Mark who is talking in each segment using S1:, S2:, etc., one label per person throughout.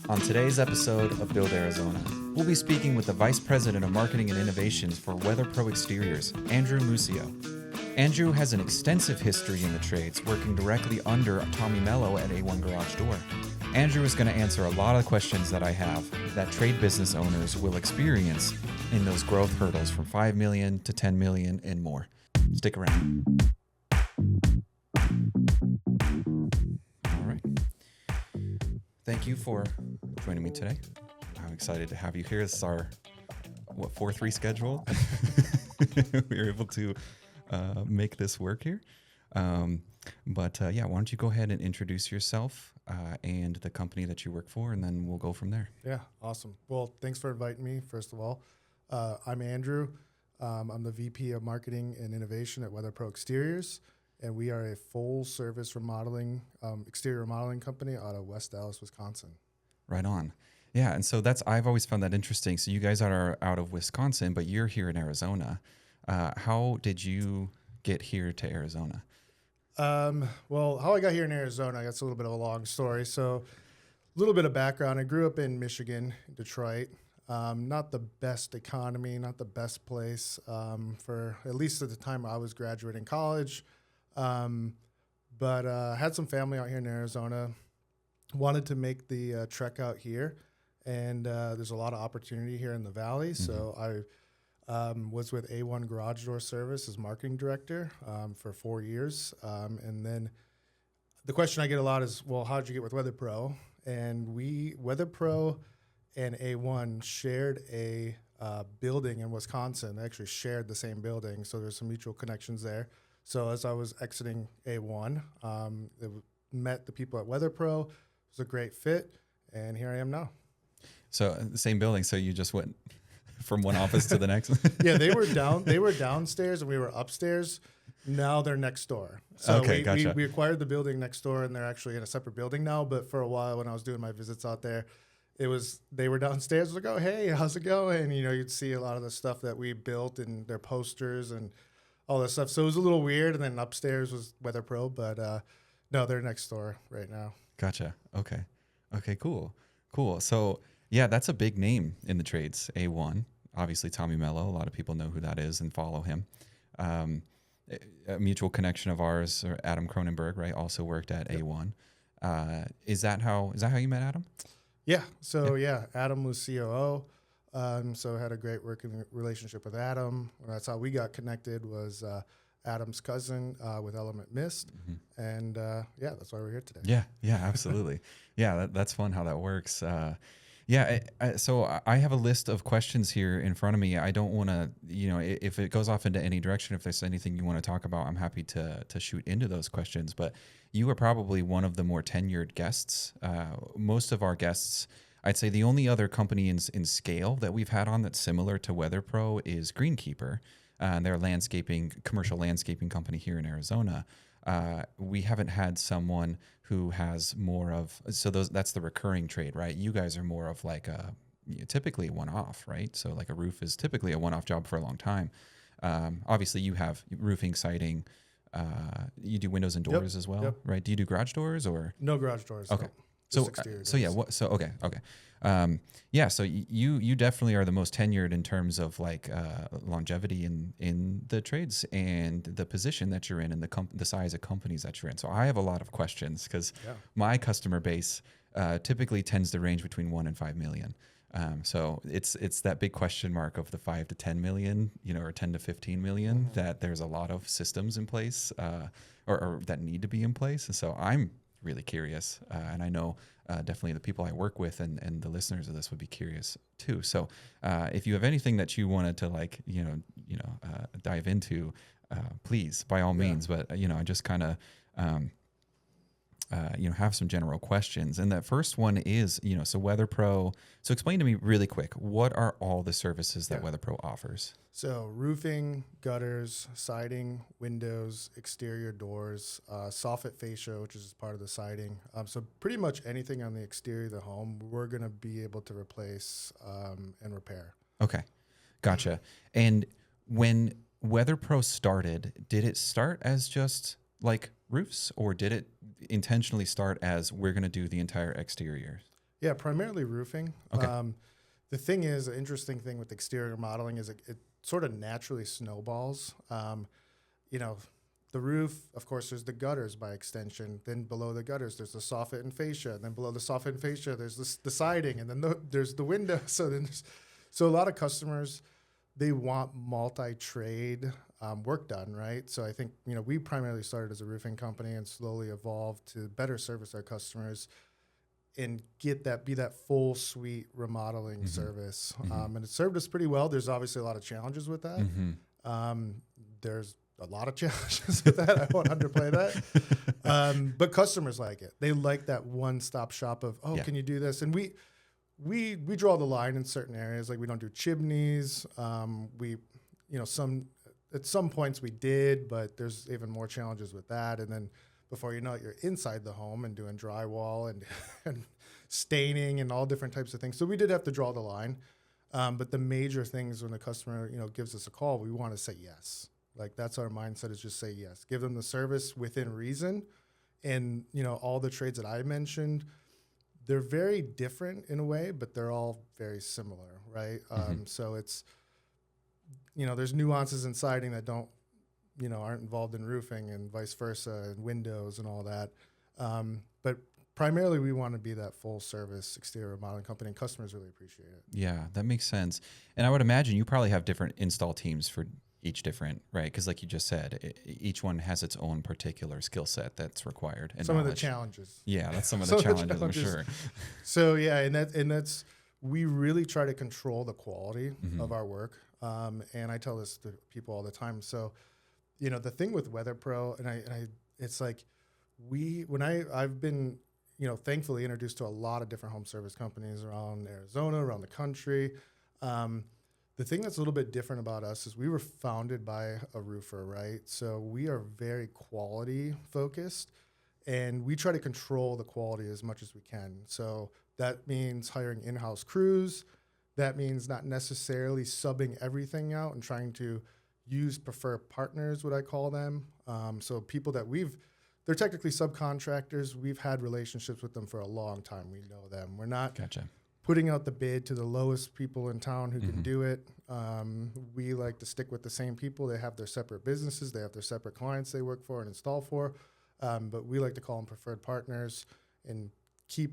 S1: On today's episode of Build Arizona, we'll be speaking with the Vice President of Marketing and Innovations for WeatherPro Exteriors, Andrew Mussio. Andrew has an extensive history in the trades, working directly under Tommy Mello at A1 Garage Door. Andrew is going to answer a lot of questions that I have that trade business owners will experience in those growth hurdles from 5 million to 10 million and more. Stick around. All right. Thank you for joining me today. I'm excited to have you here. This is our 4-3 schedule. We were able to make this work here. But why don't you go ahead and introduce yourself and the company that you work for, and then we'll go from there.
S2: Yeah, awesome. Well, thanks for inviting me, first of all. I'm Andrew. I'm the VP of Marketing and Innovation at WeatherPro Exteriors, and we are a full-service remodeling, exterior remodeling company out of West Dallas, Wisconsin.
S1: Right on. Yeah, and so I've always found that interesting. So you guys are out of Wisconsin, but you're here in Arizona. How did you get here to Arizona?
S2: Well, how I got here in Arizona, that's a little bit of a long story. So a little bit of background. I grew up in Michigan, Detroit. Not the best economy, not the best place for, at least at the time I was graduating college. But had some family out here in Arizona. Wanted to make the trek out here. And there's a lot of opportunity here in the Valley. Mm-hmm. So I was with A1 Garage Door Service as marketing director for 4 years. And then the question I get a lot is, well, how did you get with WeatherPro? And WeatherPro and A1 shared a building in Wisconsin. They actually shared the same building, so there's some mutual connections there. So as I was exiting A1, met the people at WeatherPro. It was a great fit, and here I am now.
S1: So the same building, so you just went from one office to the next?
S2: Yeah, they were downstairs, and we were upstairs. Now they're next door. So
S1: okay, gotcha.
S2: we acquired the building next door, and they're actually in a separate building now. But for a while, when I was doing my visits out there, they were downstairs. I was like, oh, hey, how's it going? And, you'd see a lot of the stuff that we built and their posters and all that stuff. So it was a little weird. And then upstairs was WeatherPro, but no, they're next door right now.
S1: Gotcha. Okay, cool. So yeah, that's a big name in the trades, A1. Obviously, Tommy Mello. A lot of people know who that is and follow him. A mutual connection of ours, or Adam Cronenberg, right, also worked at A1. Is that how you met Adam?
S2: Yeah. So Adam was COO. So I had a great working relationship with Adam. That's how we got connected, was Adam's cousin with Element Mist. Mm-hmm. And that's why we're here today.
S1: Yeah, absolutely. Yeah, that's fun how that works. So I have a list of questions here in front of me. I don't want to, if it goes off into any direction, if there's anything you want to talk about, I'm happy to shoot into those questions. But you are probably one of the more tenured guests. Most of our guests, I'd say the only other company in scale that we've had on that's similar to WeatherPro is Greenkeeper. They're a commercial landscaping company here in Arizona. We haven't had someone who has more of, that's the recurring trade, right? You guys are more of like typically one-off, right? So like a roof is typically a one-off job for a long time. Obviously you have roofing, siding, you do windows and doors as well, right? Do you do garage doors or?
S2: No garage doors.
S1: Okay.
S2: No.
S1: So you definitely are the most tenured in terms of like longevity in the trades and the position that you're in and the size of companies that you're in. So I have a lot of questions because my customer base typically tends to range between 1 and 5 million. So it's that big question mark of the 5 to 10 million, or 10 to 15 million, mm-hmm. that there's a lot of systems in place or that need to be in place. And so I'm really curious, and I know definitely the people I work with and the listeners of this would be curious too. So if you have anything that you wanted to dive into, please, by all means. But I just kind of have some general questions. And that first one is, so WeatherPro. So explain to me really quick, what are all the services that WeatherPro offers?
S2: So roofing, gutters, siding, windows, exterior doors, soffit fascia, which is part of the siding. So pretty much anything on the exterior of the home, we're going to be able to replace and repair.
S1: Okay. Gotcha. And when WeatherPro started, did it start as just like roofs, or did it intentionally start as we're going to do the entire exterior?
S2: Yeah, primarily roofing.
S1: Okay.
S2: The thing is, the interesting thing with exterior modeling is it sort of naturally snowballs. You know, the roof, of course, there's the gutters by extension. Then below the gutters, there's the soffit and fascia. And then below the soffit and fascia, there's the siding. And then there's the window. So a lot of customers, they want multi-trade work done, right? So I think, we primarily started as a roofing company and slowly evolved to better service our customers and be that full suite remodeling service. And it served us pretty well. There's obviously a lot of challenges with that. There's a lot of challenges with that. I won't underplay that. But customers like it. They like that one-stop shop of, can you do this? And we draw the line in certain areas. Like we don't do chimneys. At some points we did, but there's even more challenges with that. And then before you know it, you're inside the home and doing drywall and staining and all different types of things. So we did have to draw the line. But the major things when the customer, gives us a call, we want to say yes. Like that's our mindset, is just say yes. Give them the service within reason. And, all the trades that I mentioned, they're very different in a way, but they're all very similar, right? So it's, there's nuances in siding that aren't involved in roofing and vice versa, and windows and all that. But primarily we want to be that full service exterior remodeling company, and customers really appreciate it.
S1: Yeah, that makes sense. And I would imagine you probably have different install teams for each different, right? Because like you just said, each one has its own particular skill set that's required. And
S2: some of the challenges.
S1: Yeah, that's some of the challenges, I'm sure.
S2: So yeah, and that's we really try to control the quality of our work. And I tell this to people all the time. So, the thing with WeatherPro, and it's like I've been, thankfully introduced to a lot of different home service companies around Arizona, around the country. The thing that's a little bit different about us is we were founded by a roofer, right? So we are very quality focused, and we try to control the quality as much as we can. So that means hiring in-house crews. That means not necessarily subbing everything out and trying to use preferred partners, what I call them. So people that they're technically subcontractors. We've had relationships with them for a long time. We know them. We're not putting out the bid to the lowest people in town who can do it. We like to stick with the same people. They have their separate businesses. They have their separate clients they work for and install for. But we like to call them preferred partners and keep,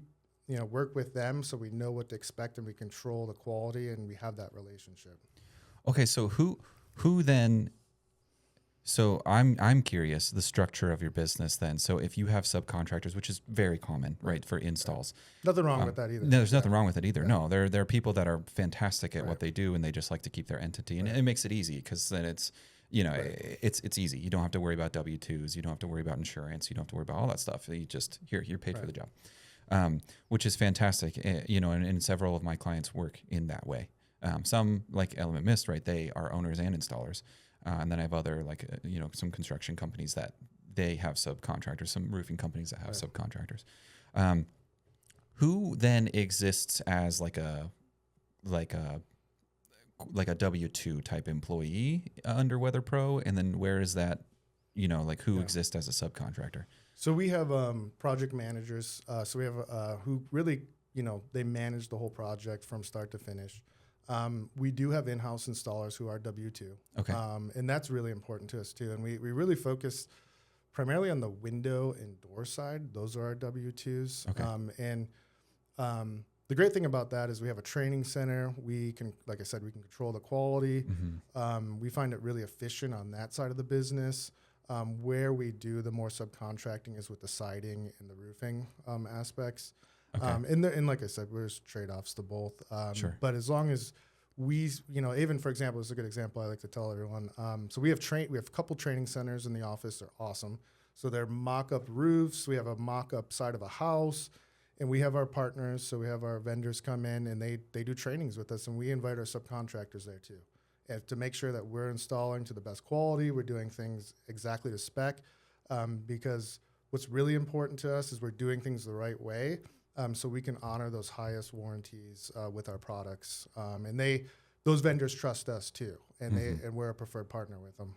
S2: work with them so we know what to expect and we control the quality and we have that relationship.
S1: Okay, so who then? So I'm curious the structure of your business then. So if you have subcontractors, which is very common, right, for installs.
S2: Nothing wrong with that either.
S1: No, there's nothing wrong with it either. Yeah. No, there are people that are fantastic at what they do, and they just like to keep their entity, and it makes it easy because then it's it's easy. You don't have to worry about W-2s. You don't have to worry about insurance. You don't have to worry about all that stuff. You just you're paid for the job, which is fantastic. And several of my clients work in that way. Some like Element Mist, right? They are owners and installers. And then I have other some construction companies that they have subcontractors, some roofing companies that have subcontractors. Who then exists as like a W-2 type employee under WeatherPro, and then where is that? Who exists as a subcontractor?
S2: So we have project managers. So we have who really they manage the whole project from start to finish. We do have in-house installers who are W-2.
S1: Okay.
S2: And that's really important to us too. And we really focus primarily on the window and door side. Those are our W-2s.
S1: Okay.
S2: The great thing about that is we have a training center. We can, like I said, we can control the quality. We find it really efficient on that side of the business. Where we do the more subcontracting is with the siding and the roofing aspects. Okay. And like I said, there's trade-offs to both.
S1: Sure.
S2: But as long as we, even for example, it's a good example I like to tell everyone. So we have a couple training centers in the office. They're awesome. So they're mock-up roofs. We have a mock-up side of a house, and we have our partners. So we have our vendors come in and they do trainings with us, and we invite our subcontractors there too, and to make sure that we're installing to the best quality. We're doing things exactly to spec, because what's really important to us is we're doing things the right way. So we can honor those highest warranties with our products, and those vendors trust us too, and and we're a preferred partner with them.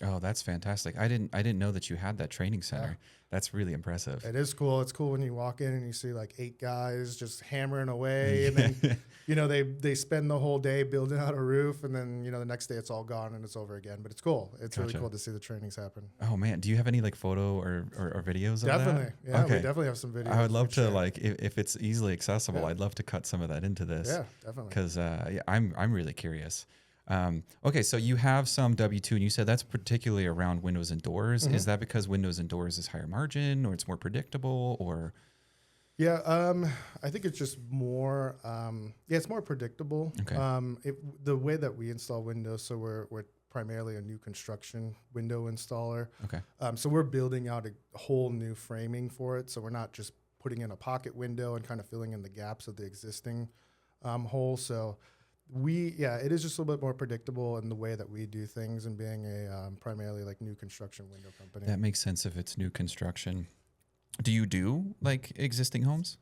S1: Oh, that's fantastic. I didn't know that you had that training center. That's really impressive.
S2: It is cool. It's cool when you walk in and you see like 8 guys just hammering away, and then they spend the whole day building out a roof, and then the next day it's all gone and it's over again. But it's cool. It's really cool to see the trainings happen.
S1: Oh man, do you have any like photo or videos
S2: Definitely.
S1: of that?
S2: Yeah,
S1: Okay.
S2: we definitely have some videos.
S1: I would love to
S2: share.
S1: like if it's easily accessible, I'd love to cut some of that into this.
S2: Yeah, definitely.
S1: Because I'm really curious. Okay, so you have some W2, and you said that's particularly around windows and doors. Is that because windows and doors is higher margin, or it's more predictable, or?
S2: Yeah, I think it's just more. It's more predictable.
S1: Okay.
S2: The way that we install windows, so we're primarily a new construction window installer.
S1: Okay.
S2: So we're building out a whole new framing for it. So we're not just putting in a pocket window and kind of filling in the gaps of the existing hole. So it is just a little bit more predictable in the way that we do things, and being a primarily like new construction window company.
S1: That makes sense if it's new construction. Do you do like existing homes?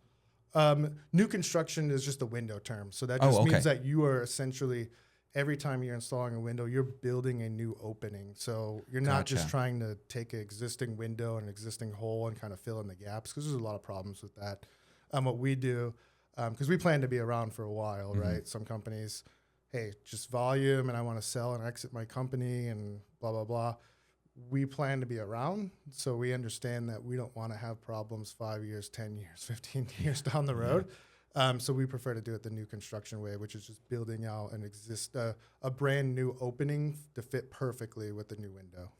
S2: New construction is just a window term. So that just means that you are essentially, every time you're installing a window, you're building a new opening. So you're not just trying to take an existing window and an existing hole and kind of fill in the gaps, because there's a lot of problems with that. What we do, because we plan to be around for a while, right? Some companies, hey, just volume, and I want to sell and exit my company and blah, blah, blah. We plan to be around, so we understand that we don't want to have problems 5 years, 10 years, 15 years down the road. So we prefer to do it the new construction way, which is just building out a brand new opening to fit perfectly with the new window.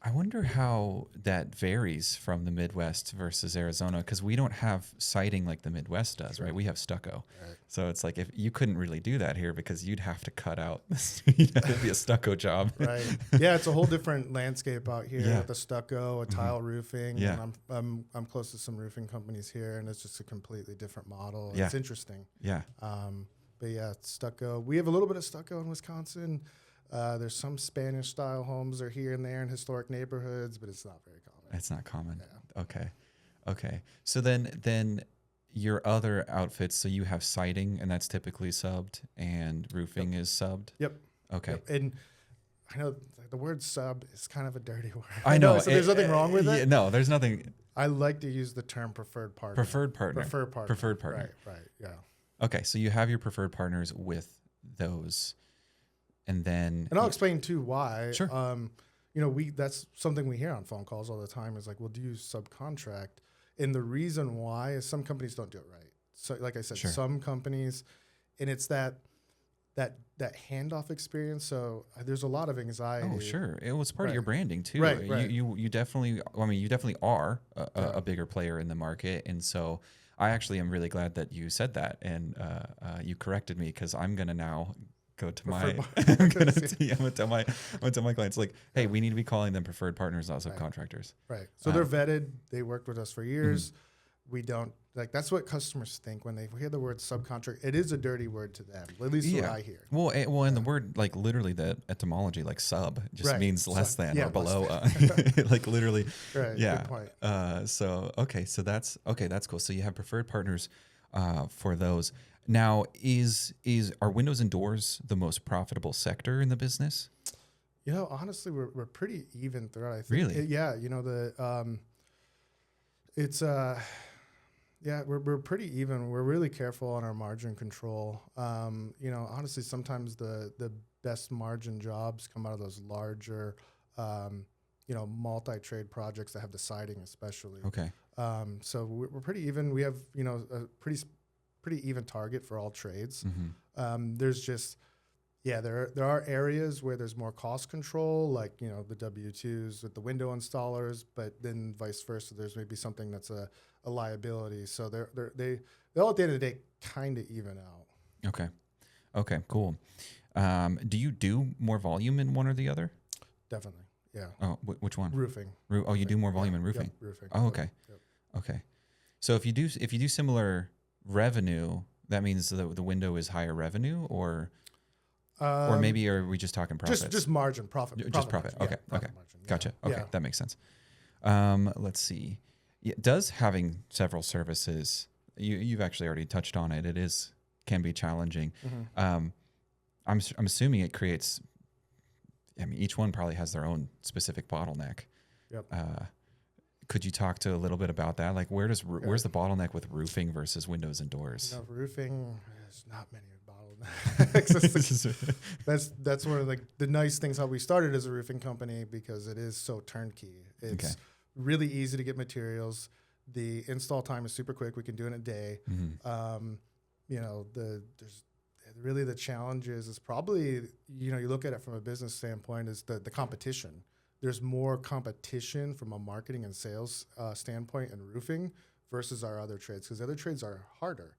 S1: I wonder how that varies from the Midwest versus Arizona, because we don't have siding like the Midwest does, right? We have stucco. Right. So it's like if you couldn't really do that here, because you'd have to cut out, it'd be a stucco job.
S2: Right. Yeah, it's a whole different landscape out here with the stucco, tile roofing.
S1: Yeah.
S2: And I'm close to some roofing companies here, and it's just a completely different model. Yeah. It's interesting.
S1: Yeah.
S2: But yeah, stucco. We have a little bit of stucco in Wisconsin. There's some Spanish style homes are here and there in historic neighborhoods, but it's not very common.
S1: It's not common.
S2: Yeah.
S1: Okay. So then your other outfits, so you have siding, and that's typically subbed, and roofing is subbed?
S2: Yep.
S1: Okay.
S2: Yep. And I know the word sub is kind of a dirty word.
S1: I know.
S2: So there's nothing wrong with it.
S1: No, there's nothing.
S2: I like to use the term preferred partner.
S1: Preferred partner.
S2: Right. Yeah.
S1: Okay. So you have your preferred partners with those. And
S2: I'll explain too why.
S1: Sure.
S2: That's something we hear on phone calls all the time is like, well, do you subcontract? And the reason why is some companies don't do it right. So like I said, some companies, and it's that handoff experience. So there's a lot of anxiety.
S1: Oh, sure. It was part of your branding too.
S2: Right.
S1: You definitely, you definitely are a bigger player in the market. And so I actually am really glad that you said that. And you corrected me, because I'm going to now go to I'm gonna tell my clients, like, hey, we need to be calling them preferred partners, not subcontractors.
S2: Right. So they're vetted. They worked with us for years. We don't that's what customers think when they hear the word subcontract. It is a dirty word to them, at least what I hear.
S1: Well, and the word, like literally the etymology, like sub, just means less than or below, like literally.
S2: Right.
S1: Yeah.
S2: Good point.
S1: So that's cool. So you have preferred partners for those. Now, are windows and doors the most profitable sector in the business?
S2: Honestly, we're pretty even throughout. I think.
S1: Really?
S2: We're pretty even. We're really careful on our margin control. Honestly, sometimes the best margin jobs come out of those larger, multi-trade projects that have the siding, especially.
S1: Okay.
S2: So we're pretty even. We have a pretty even target for all trades. There's just, there are areas where there's more cost control, like, the W-2s with the window installers, but then vice versa, there's maybe something that's a liability. So they all at the end of the day kind of even out.
S1: Okay, cool. Do you do more volume in one or the other?
S2: Definitely, yeah.
S1: Oh, which one?
S2: Roofing.
S1: You do more volume in roofing?
S2: Yep, roofing.
S1: Oh, okay.
S2: Yep.
S1: Okay. So if you do similar revenue, that means the window is higher revenue, or maybe are we just talking profits?
S2: Just margin, profit.
S1: Just profit.
S2: Margin.
S1: Okay. Okay.
S2: Margin,
S1: Gotcha.
S2: Yeah.
S1: Okay. That makes sense. Let's see. Does having several services, you've actually already touched on it. Can be challenging. I'm assuming it creates I mean, each one probably has their own specific bottleneck.
S2: Yep.
S1: Could you talk to a little bit about that? Like, where's
S2: Okay.
S1: the bottleneck with roofing versus windows and doors?
S2: Roofing, there's not many bottlenecks.
S1: This is-
S2: That's one of the nice things how we started as a roofing company, because it is so turnkey. It's
S1: Okay.
S2: really easy to get materials. The install time is super quick. We can do it in a day.
S1: Mhm.
S2: There's really the challenge is probably, you look at it from a business standpoint, is the competition. There's more competition from a marketing and sales standpoint in roofing versus our other trades, because other trades are harder.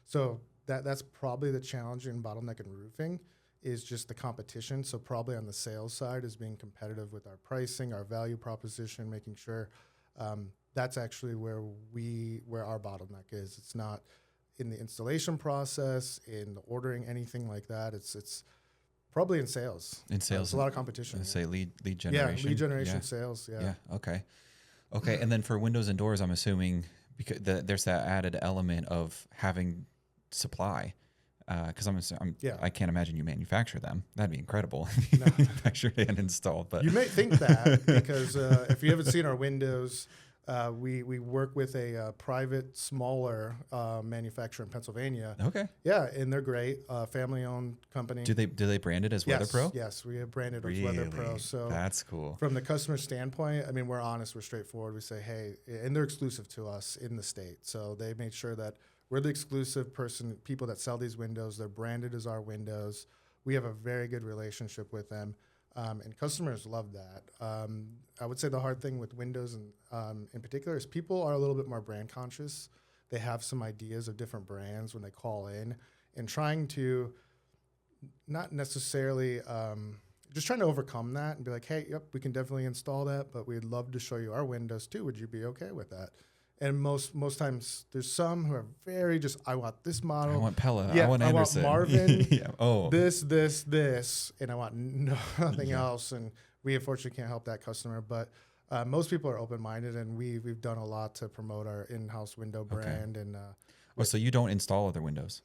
S2: So that's probably the challenge in bottleneck in roofing, is just the competition. So probably on the sales side is being competitive with our pricing, our value proposition, making sure that's actually where our bottleneck is. It's not in the installation process, in the ordering, anything like that. It's probably in sales.
S1: In sales,
S2: There's a lot of competition.
S1: say lead
S2: Yeah,
S1: generation.
S2: lead generation, sales.
S1: Yeah. Okay. Okay. And then for windows and doors, I'm assuming because there's that added element of having supply. Because
S2: Yeah.
S1: I can't imagine you manufacture them. That'd be incredible.
S2: No.
S1: Manufactured and installed, but
S2: You may think that because if you haven't seen our windows, we work with a private, smaller manufacturer in Pennsylvania.
S1: okay.
S2: Yeah, and they're great, family-owned company.
S1: Do they brand it as
S2: Yes,
S1: WeatherPro?
S2: yes, we have branded as
S1: Really?
S2: WeatherPro. So
S1: That's cool.
S2: from the customer standpoint, I mean, we're honest, we're straightforward. We say, hey, and they're exclusive to us in the state. So they made sure that we're the exclusive people that sell these windows. They're branded as our windows. We have a very good relationship with them. And customers love that. I would say the hard thing with windows in particular is people are a little bit more brand conscious. They have some ideas of different brands when they call in, and trying to not necessarily just trying to overcome that and be like, hey, yep, we can definitely install that, but we'd love to show you our windows too. Would you be okay with that? And most times there's some who are very just, I want this model.
S1: I want Pella.
S2: Yeah,
S1: I want Anderson.
S2: Marvin.
S1: Yeah. Oh.
S2: This, and I want nothing else. And we unfortunately can't help that customer. But most people are open-minded, and we've done a lot to promote our in-house window brand. And
S1: So you don't install other windows?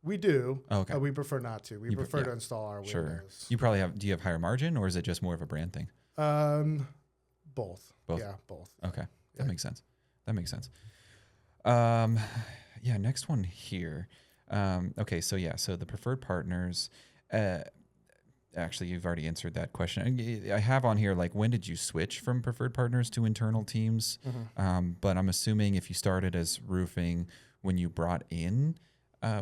S2: we do.
S1: Oh, okay.
S2: We prefer not to. We prefer to install our
S1: Sure.
S2: windows.
S1: You probably have. Do you have higher margin, or is it just more of a brand thing?
S2: Both.
S1: Both?
S2: Yeah, both.
S1: Okay.
S2: Yeah.
S1: That makes sense. Yeah. Next one here. Okay. So the preferred partners. Actually, you've already answered that question. I have on here, like, when did you switch from preferred partners to internal teams?
S2: Mm-hmm.
S1: But I'm assuming if you started as roofing, when you brought in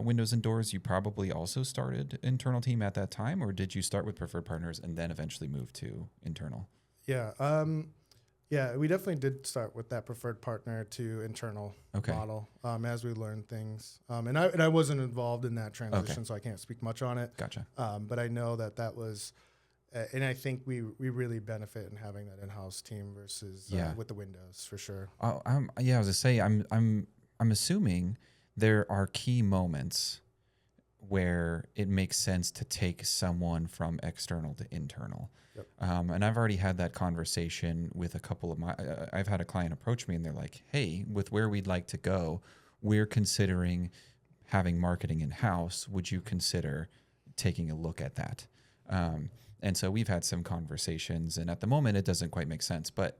S1: windows and doors, you probably also started internal team at that time, or did you start with preferred partners and then eventually move to internal?
S2: Yeah. Yeah, we definitely did start with that preferred partner to internal model as we learned things. And I wasn't involved in that transition, so I can't speak much on it.
S1: Gotcha.
S2: But I know that was, and I think we really benefit in having that in-house team versus with the windows for sure.
S1: I was gonna say I'm assuming there are key moments where it makes sense to take someone from external to internal.
S2: Yep.
S1: And I've already had that conversation with a couple of I've had a client approach me and they're like, hey, with where we'd like to go, we're considering having marketing in-house. Would you consider taking a look at that? And so we've had some conversations, and at the moment it doesn't quite make sense, but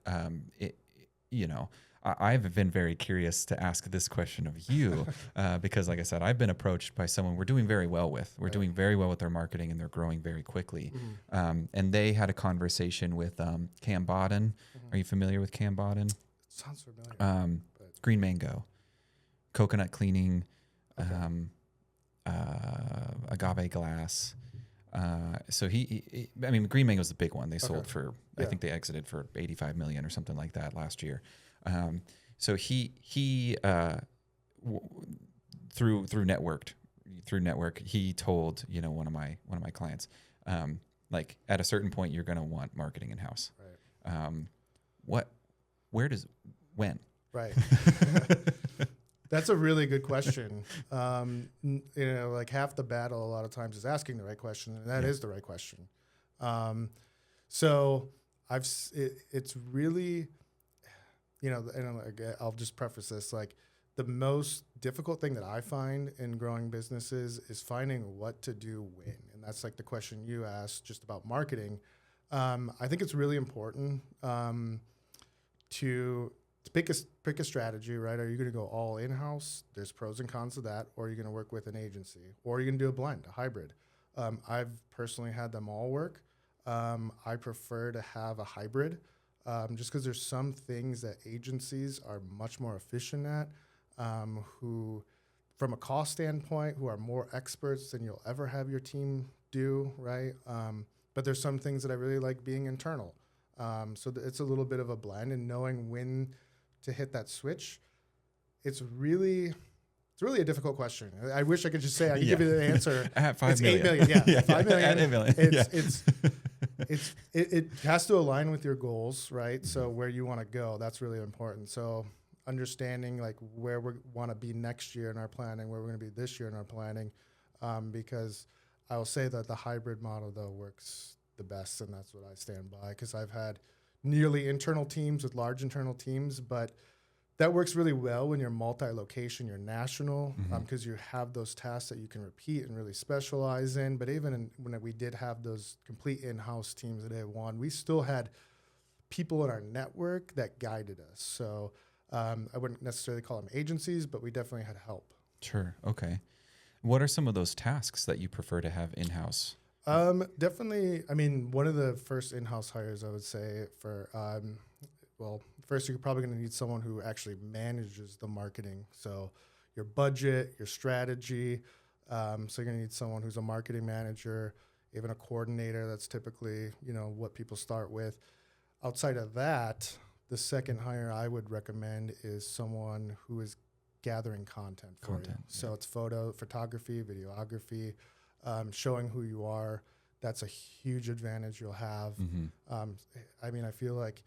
S1: I've been very curious to ask this question of you because, like I said, I've been approached by someone we're doing very well with. We're doing very well with their marketing, and they're growing very quickly.
S2: Mm-hmm.
S1: And they had a conversation with Cam Bodden.
S2: Mm-hmm.
S1: Are you familiar with Cam Bodden?
S2: Sounds familiar.
S1: Green mango, coconut cleaning, agave glass. So Green Mango was the big one. They sold for, I think they exited for 85 million or something like that last year. So he through network, he told, one of my clients, like, at a certain point, you're going to want marketing in house.
S2: Right.
S1: When?
S2: Right. That's a really good question. Like, half the battle a lot of times is asking the right question, and that is the right question. So it's really, and I'll just preface this, like, the most difficult thing that I find in growing businesses is finding what to do when. And that's like the question you asked just about marketing. I think it's really important to pick a strategy, right? Are you going to go all in-house? There's pros and cons of that. Or are you going to work with an agency? Or are you going to do a blend, a hybrid? I've personally had them all work. I prefer to have a hybrid just because there's some things that agencies are much more efficient at, who, from a cost standpoint, who are more experts than you'll ever have your team do, right? But there's some things that I really like being internal. So it's a little bit of a blend, and knowing when to hit that switch. It's really a difficult question. I wish I could just say I could give you the answer.
S1: At 5
S2: it's
S1: million.
S2: 8 million. Yeah, 5 million.
S1: At 8 million.
S2: It has to align with your goals, right? So where you want to go, that's really important. So understanding like where we want to be next year in our planning, where we're going to be this year in our planning, because I will say that the hybrid model though works the best, and that's what I stand by, because I've had nearly internal teams with large internal teams, but that works really well when you're multi-location, you're national, because you have those tasks that you can repeat and really specialize in. But even when we did have those complete in-house teams at A1, we still had people in our network that guided us. So I wouldn't necessarily call them agencies, but we definitely had help.
S1: Sure. Okay. What are some of those tasks that you prefer to have in-house?
S2: Definitely. I mean, one of the first in-house hires, I would say, for first you're probably going to need someone who actually manages the marketing. So your budget, your strategy. So you're going to need someone who's a marketing manager, even a coordinator. That's typically, what people start with. Outside of that, the second hire I would recommend is someone who is gathering content for you. So it's photography, videography, showing who you are. That's a huge advantage you'll have. I feel like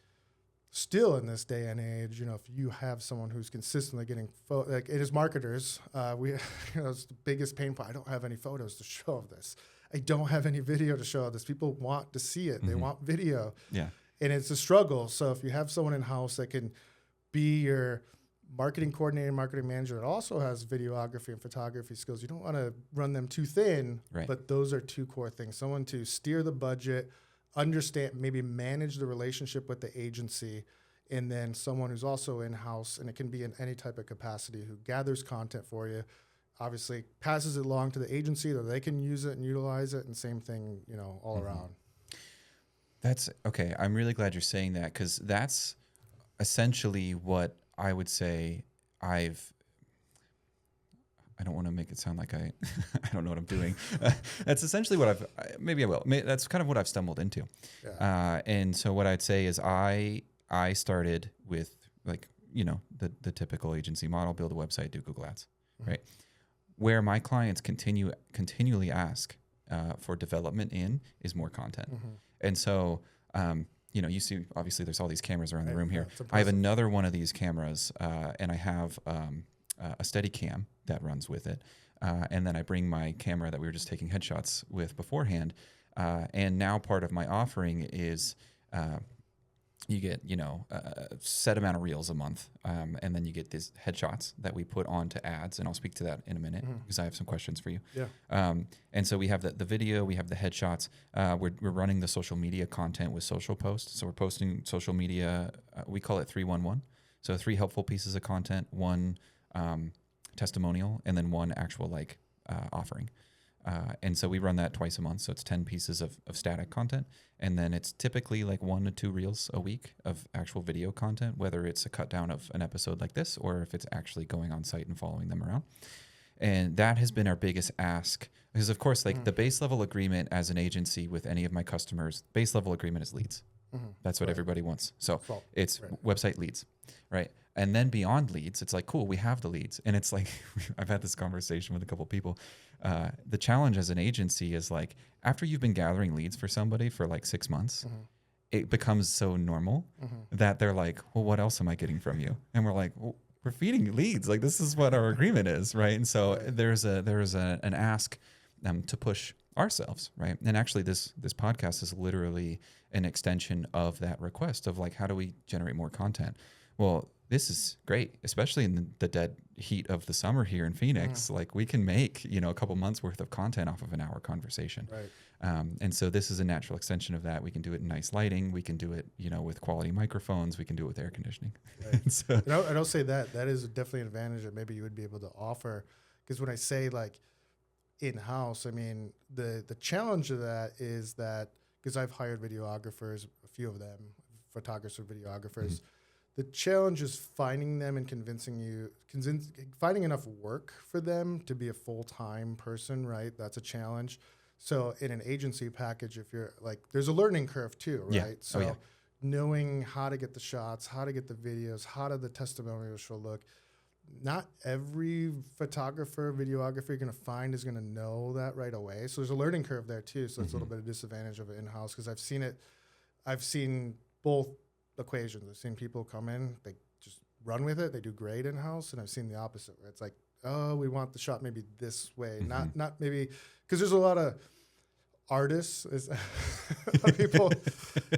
S2: still in this day and age, if you have someone who's consistently getting like it is marketers, it's the biggest pain point. I don't have any photos to show of this. I don't have any video to show of this. People want to see it. They want video. Yeah. And it's a struggle. So if you have someone in-house that can be your marketing coordinator, marketing manager that also has videography and photography skills, you don't want to run them too thin, but those are two core things. Someone to steer the budget, understand, maybe manage the relationship with the agency, and then someone who's also in-house, and it can be in any type of capacity, who gathers content for you, obviously passes it along to the agency so they can use it and utilize it, and same thing, all around.
S1: That's okay. I'm really glad you're saying that, because that's essentially what I would say I don't want to make it sound like I don't know what I'm doing. That's essentially what maybe I will. That's kind of what I've stumbled into. Yeah. And so what I'd say is I started with the typical agency model, build a website, do Google Ads, right? Where my clients continually ask for development is more content. And so, you see, obviously there's all these cameras around the room here. I have another one of these cameras, and I have a Steadicam that runs with it. And then I bring my camera that we were just taking headshots with beforehand. And now part of my offering is you get, a set amount of reels a month. And then you get these headshots that we put onto ads. And I'll speak to that in a minute because I have some questions for you. Yeah. And so we have the video, we have the headshots. We're running the social media content with social posts. So we're posting social media. We call it 311. So 3 helpful pieces of content, 1 testimonial, and then 1 actual offering. And so we run that twice a month. So it's 10 pieces of static content. And then it's typically 1 to 2 reels a week of actual video content, whether it's a cut down of an episode like this, or if it's actually going on site and following them around. And that has been our biggest ask, because of course, the base level agreement as an agency with any of my customers, base level agreement is leads. That's what everybody wants. So it's website leads, right? And then beyond leads, it's cool, we have the leads. And it's I've had this conversation with a couple of people. The challenge as an agency is after you've been gathering leads for somebody for 6 months, it becomes so normal that they're well, what else am I getting from you? And we're well, we're feeding you leads. This is what our agreement is, right? And so there's an ask to push ourselves, right? And actually this podcast is literally an extension of that request of how do we generate more content? Well, this is great, especially in the dead heat of the summer here in Phoenix. Like we can make, a couple months worth of content off of an hour conversation.
S2: Right.
S1: And so this is a natural extension of that. We can do it in nice lighting. We can do it, with quality microphones. We can do it with air conditioning.
S2: Right.
S1: So,
S2: And I'll say that is definitely an advantage that maybe you would be able to offer. Because when I say like in-house, I mean, the challenge of that is that, because I've hired videographers, a few of them, photographers, videographers, the challenge is finding them and finding enough work for them to be a full-time person, right? That's a challenge. So in an agency package, if you're like, there's a learning curve too, right?
S1: Yeah.
S2: So knowing how to get the shots, how to get the videos, how do the testimonials should look. Not every photographer, videographer you're going to find is going to know that right away. So there's a learning curve there too. So it's a little bit of disadvantage of it in-house, because I've seen both equations. I've seen people come in, they just run with it, they do great in-house, and I've seen the opposite, where it's like, oh, we want the shot maybe this way, not maybe, because there's a lot of artists, a lot of people.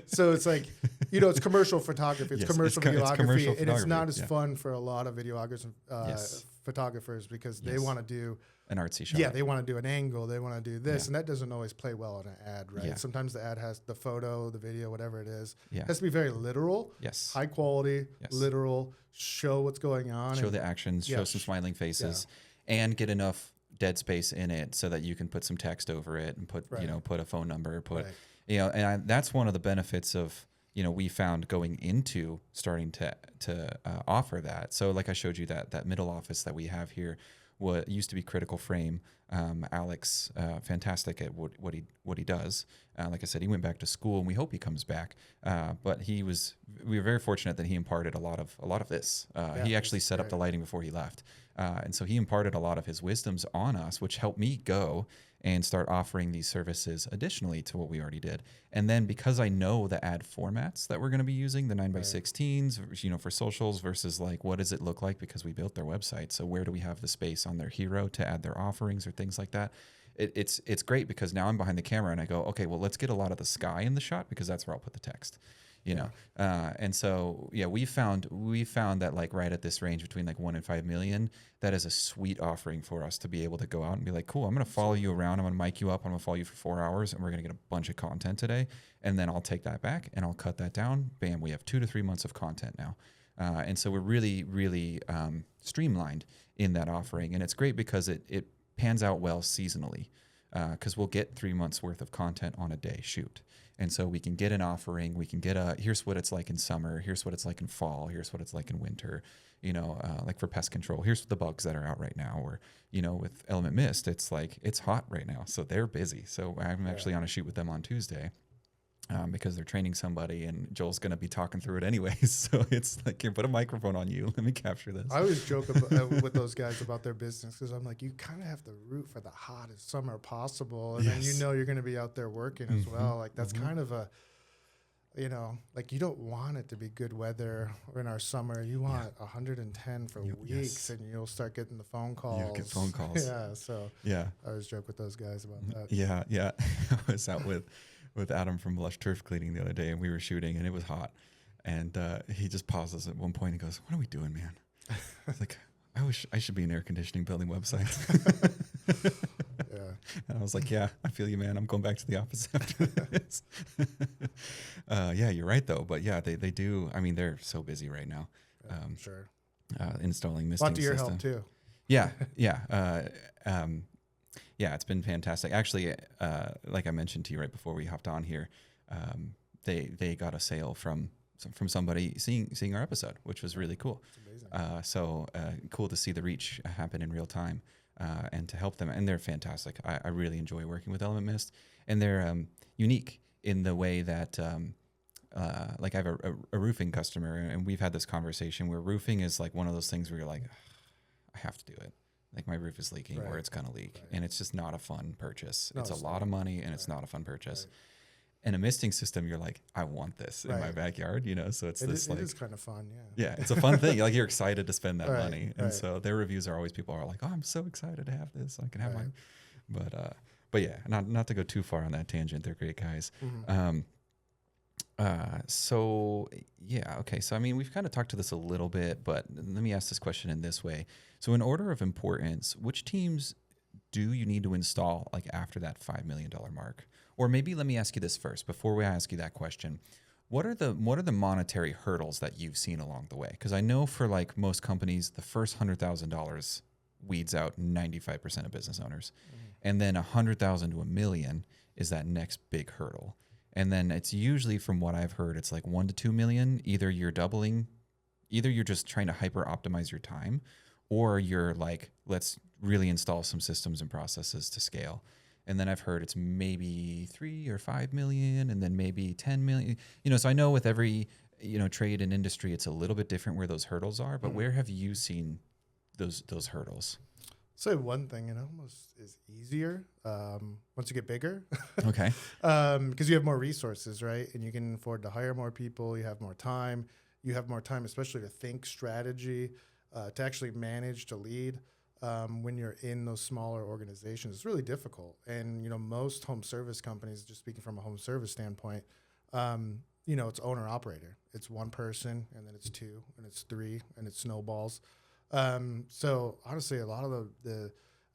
S2: So it's like, it's commercial photography, it's commercial videography,
S1: commercial
S2: and it's not as
S1: yeah.
S2: fun for a lot of videographers and photographers, because they want to do
S1: an artsy shot.
S2: Yeah, they want to do an angle, they want to do this, and that doesn't always play well on an ad, right?
S1: Yeah.
S2: Sometimes the ad has the photo, the video, whatever it is.
S1: Yeah.
S2: It has to be very literal, high quality, literal, show what's going on.
S1: Show the actions, show some smiling faces, and get enough dead space in it so that you can put some text over it and put, put a phone number, and that's one of the benefits of, we found going into starting to offer that. So like I showed you that middle office that we have here, what used to be Critical Frame. Alex, fantastic at what he does. Like I said, he went back to school, and we hope he comes back. But we were very fortunate that he imparted a lot of this. He actually set up the lighting before he left, and so he imparted a lot of his wisdoms on us, which helped me go and start offering these services additionally to what we already did. And then because I know the ad formats that we're going to be using, the 9x16s, for socials versus like, what does it look like? Because we built their website. So where do we have the space on their hero to add their offerings or things like that? It's great, because now I'm behind the camera and I go, okay, well, let's get a lot of the sky in the shot, because that's where I'll put the text. And so we found that like right at this range between like 1 and 5 million, that is a sweet offering for us to be able to go out and be like, cool, I'm going to follow you around, I'm going to mic you up, I'm going to follow you for 4 hours, and we're going to get a bunch of content today, and then I'll take that back and I'll cut that down. Bam, we have 2 to 3 months of content now. And so we're really, really streamlined in that offering, and it's great because it pans out well seasonally, because we'll get 3 months worth of content on a day shoot. And so we can get an offering, we can get here's what it's like in summer, here's what it's like in fall, here's what it's like in winter, like for pest control, here's the bugs that are out right now. Or, with Element Mist, it's like, it's hot right now, so they're busy. So I'm actually on a shoot with them on Tuesday. Because they're training somebody, and Joel's going to be talking through it anyways. So it's like, here, put a microphone on you. Let me capture this.
S2: I always joke with those guys about their business, because I'm like, you kind of have to root for the hottest summer possible. And then you're going to be out there working as well. Like that's kind of a, like you don't want it to be good weather in our summer. You want 110 for weeks, and you'll start getting the phone calls.
S1: You'll get phone calls.
S2: So I always joke with those guys about that.
S1: Yeah. I was out with Adam from Blush Turf Cleaning the other day, and we were shooting, and it was hot, and he just pauses at one point and goes, "What are we doing, man?" I was like, I should be in air conditioning building websites. And I was like, yeah, I feel you, man. I'm going back to the office after this. You're right though. But yeah, they do. I mean, they're so busy right now.
S2: Sure.
S1: Installing misting
S2: Lots of your
S1: system.
S2: help too.
S1: Yeah. It's been fantastic. Actually, like I mentioned to you right before we hopped on here, they got a sale from somebody seeing our episode, which was really cool.
S2: That's amazing.
S1: Cool to see the reach happen in real time, and to help them. And they're fantastic. I really enjoy working with Element Mist, and they're unique in the way that like I have a roofing customer, and we've had this conversation where roofing is like one of those things where you're like, I have to do it. Like my roof is leaking, or it's going to leak, and it's just not a fun purchase. It's a lot of money, and it's not a fun purchase. And a misting system, you're like, I want this in my backyard, So it's
S2: it
S1: is
S2: kind of fun,
S1: yeah, it's a fun thing. Like you're excited to spend that money, and so their reviews are always, people are like, oh, I'm so excited to have this. I can have mine. But yeah, not to go too far on that tangent. They're great guys. So yeah, okay. So I mean, we've kind of talked to this a little bit, but let me ask this question in this way. So in order of importance, which teams do you need to install like after that $5 million mark? Or maybe let me ask you this first before we ask you that question. What are the monetary hurdles that you've seen along the way? Because I know for like most companies, the first $100,000 weeds out 95% of business owners, and then 100,000 to $1 million is that next big hurdle. And then it's usually, from what I've heard, it's like 1 to 2 million. Either you're just trying to hyper optimize your time, or you're like, let's really install some systems and processes to scale. And then I've heard it's maybe 3 or 5 million, and then maybe 10 million. So I know with every trade and industry, it's a little bit different where those hurdles are. But where have you seen those hurdles?
S2: Say one thing, it almost is easier once you get bigger.
S1: Okay.
S2: Because you have more resources, right? And you can afford to hire more people. You have more time. You have more time, especially to think strategy, to actually manage, to lead. When you're in those smaller organizations, it's really difficult. And, most home service companies, just speaking from a home service standpoint, it's owner operator. It's one person, and then it's two, and it's three, and it snowballs. So honestly, a lot of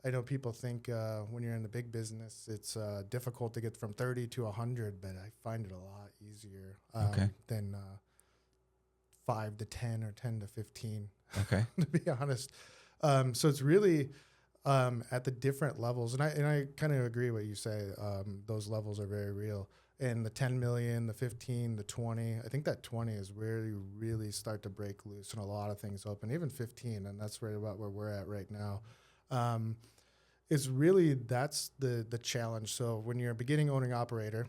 S2: I know people think when you're in the big business, it's difficult to get from 30 to 100, but I find it a lot easier than 5 to 10 or 10 to 15.
S1: Okay.
S2: To be honest. So it's really at the different levels, and I kind of agree what you say. Those levels are very real. And the 10 million, the 15, the 20, I think that 20 is where you really start to break loose and a lot of things open, even 15, and that's right about where we're at right now. It's really, that's the challenge. So when you're a beginning owning operator,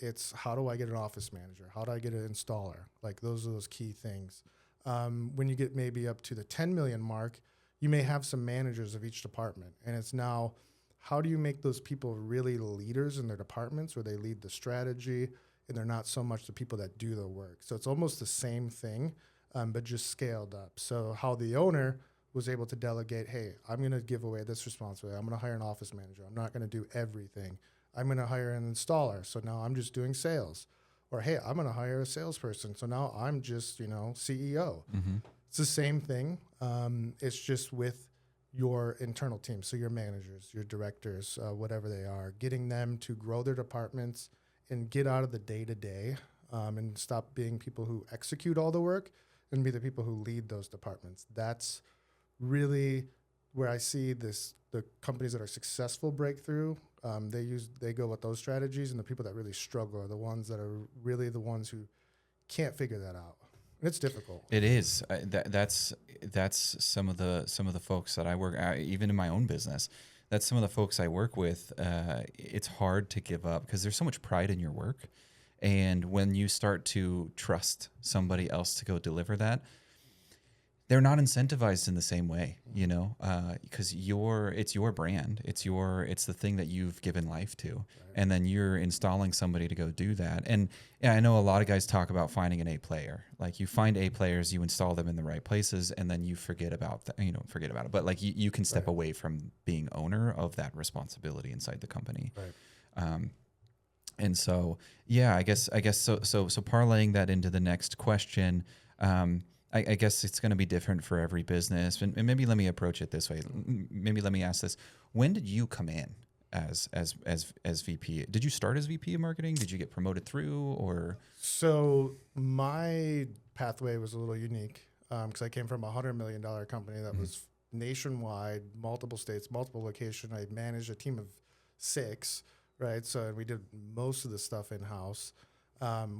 S2: it's how do I get an office manager? How do I get an installer? Like those are those key things. When you get maybe up to the 10 million mark, you may have some managers of each department, and it's now, how do you make those people really leaders in their departments where they lead the strategy and they're not so much the people that do the work? So it's almost the same thing, but just scaled up. So how the owner was able to delegate, hey, I'm going to give away this responsibility. I'm going to hire an office manager. I'm not going to do everything. I'm going to hire an installer. So now I'm just doing sales. Or, hey, I'm going to hire a salesperson. So now I'm just, CEO.
S1: Mm-hmm.
S2: It's the same thing. It's just with your internal team, so your managers, your directors, whatever they are, getting them to grow their departments and get out of the day-to-day and stop being people who execute all the work and be the people who lead those departments. That's really where I see the companies that are successful breakthrough. They go with those strategies, and the people that really struggle are the ones that are really the ones who can't figure that out. It's difficult.
S1: It is. That's some of the folks that I work, even in my own business. That's some of the folks I work with. It's hard to give up because there's so much pride in your work, and when you start to trust somebody else to go deliver that, they're not incentivized in the same way, because it's your brand, it's the thing that you've given life to, right. And then you're installing somebody to go do that. And I know a lot of guys talk about finding an A player. Like you find A players, you install them in the right places, and then you forget about it. But like you can step away from being owner of that responsibility inside the company. Right. And so, yeah, I guess so parlaying that into the next question. I guess it's going to be different for every business, and maybe let me approach it this way. Maybe let me ask this: when did you come in as VP? Did you start as VP of marketing? Did you get promoted through, or?
S2: So my pathway was a little unique because I came from a $100 million company that was nationwide, multiple states, multiple locations. I managed a team of 6, right? So we did most of the stuff in house.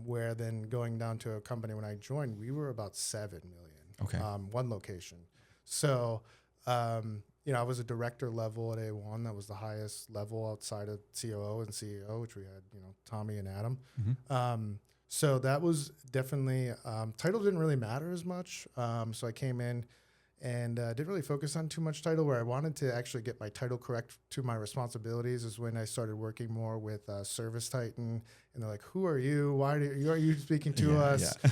S2: Where then going down to a company when I joined, we were about 7 million.
S1: Okay.
S2: One location. So, I was a director level at A1. That was the highest level outside of COO and CEO, which we had, Tommy and Adam. Mm-hmm. So that was definitely, title didn't really matter as much. So I came in and didn't really focus on too much title. Where I wanted to actually get my title correct to my responsibilities is when I started working more with Service Titan, and they're like, "Who are you? Why are you speaking to us?" Yeah.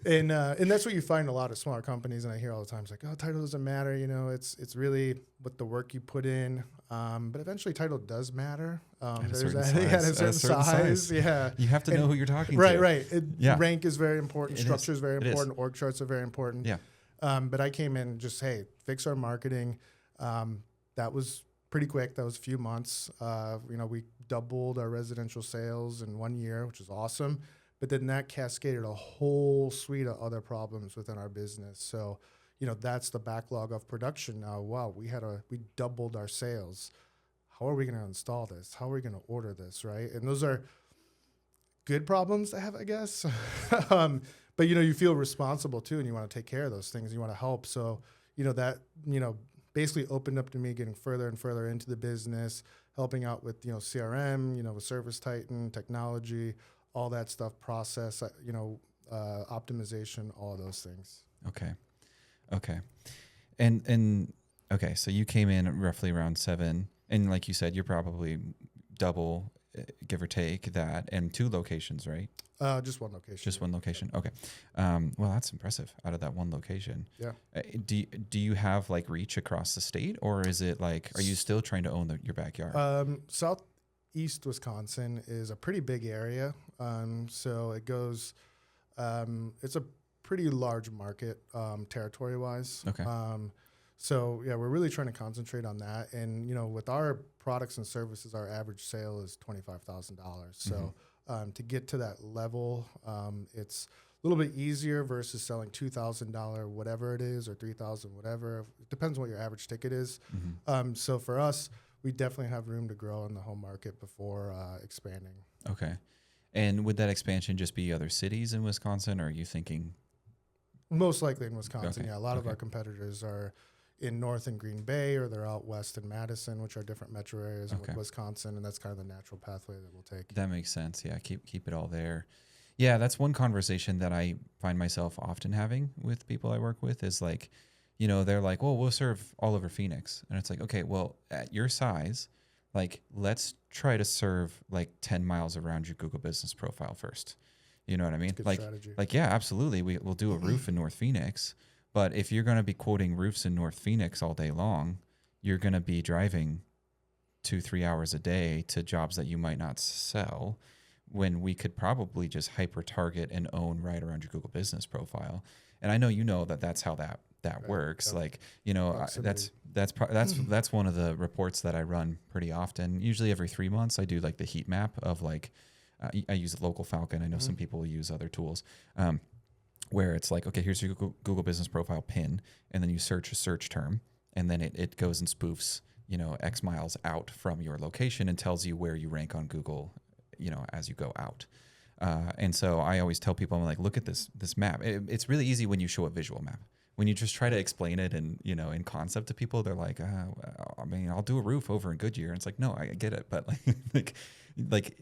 S2: And that's what you find in a lot of smaller companies. And I hear all the time, it's like, oh, title doesn't matter. You know, it's really what the work you put in. But eventually title does matter.
S1: At a
S2: There's
S1: certain
S2: that,
S1: size.
S2: at a certain size. Yeah.
S1: You have to know who you're talking
S2: Right,
S1: to.
S2: right.
S1: Yeah.
S2: Rank is very important.
S1: It
S2: Structure
S1: is.
S2: is very
S1: It is.
S2: important. Org charts are very important.
S1: Yeah.
S2: But I came in just, hey, fix our marketing. That was pretty quick. That was a few months. You know, we doubled our residential sales in 1 year, which is awesome. But then that cascaded a whole suite of other problems within our business. So, you know, that's the backlog of production now. Wow, we doubled our sales. How are we going to install this? How are we going to order this, right? And those are good problems to have, I guess. But, you know, you feel responsible too, and you want to take care of those things. You want to help. So, you know, that, you know, basically opened up to me getting further and further into the business, helping out with, you know, CRM, you know, with Service Titan, technology, all that stuff, process, you know, optimization, all of those things.
S1: Okay. And okay, so you came in roughly around 7, and like you said, you're probably double, give or take that, and 2 locations, right?
S2: Just one location.
S1: Just one location. Okay. Well, that's impressive out of that one location.
S2: Yeah.
S1: Do you have like reach across the state, or is it like, are you still trying to own your backyard?
S2: Southeast Wisconsin is a pretty big area. So it goes, it's a pretty large market, territory wise.
S1: Okay.
S2: So yeah, we're really trying to concentrate on that. And, you know, with our products and services, our average sale is $25,000. So, to get to that level, it's a little bit easier versus selling $2,000 whatever it is, or $3,000 whatever. It depends on what your average ticket is. So for us, we definitely have room to grow in the home market before expanding.
S1: Okay. And would that expansion just be other cities in Wisconsin, or are you thinking?
S2: Most likely in Wisconsin,
S1: Okay.
S2: yeah. A lot of our competitors are in north in Green Bay, or they're out west in Madison, which are different metro areas in Wisconsin, and that's kind of the natural pathway that we'll take.
S1: That makes sense. Yeah, keep it all there. Yeah, that's one conversation that I find myself often having with people I work with is like, you know, they're like, well, we'll serve all over Phoenix. And it's like, okay, well, at your size, like, let's try to serve like 10 miles around your Google business profile first. You know what I mean?
S2: Good
S1: like,
S2: strategy.
S1: like, yeah, absolutely. We'll do a roof in North Phoenix. But if you're going to be quoting roofs in North Phoenix all day long, you're going to be driving 2-3 hours a day to jobs that you might not sell, when we could probably just hyper target and own right around your Google business profile. And I know, you know, that's how that works.
S2: Yep.
S1: Like, you know, that's one of the reports that I run pretty often. Usually every 3 months I do like the heat map of like, I use Local Falcon. I know some people will use other tools. Where it's like, okay, here's your Google business profile pin, and then you search a search term, and then it goes and spoofs, you know, X miles out from your location and tells you where you rank on Google, you know, as you go out. And so I always tell people, I'm like, look at this map. It's really easy when you show a visual map. When you just try to explain it and, you know, in concept to people, they're like, I mean, I'll do a roof over in Goodyear. And it's like, no, I get it. But like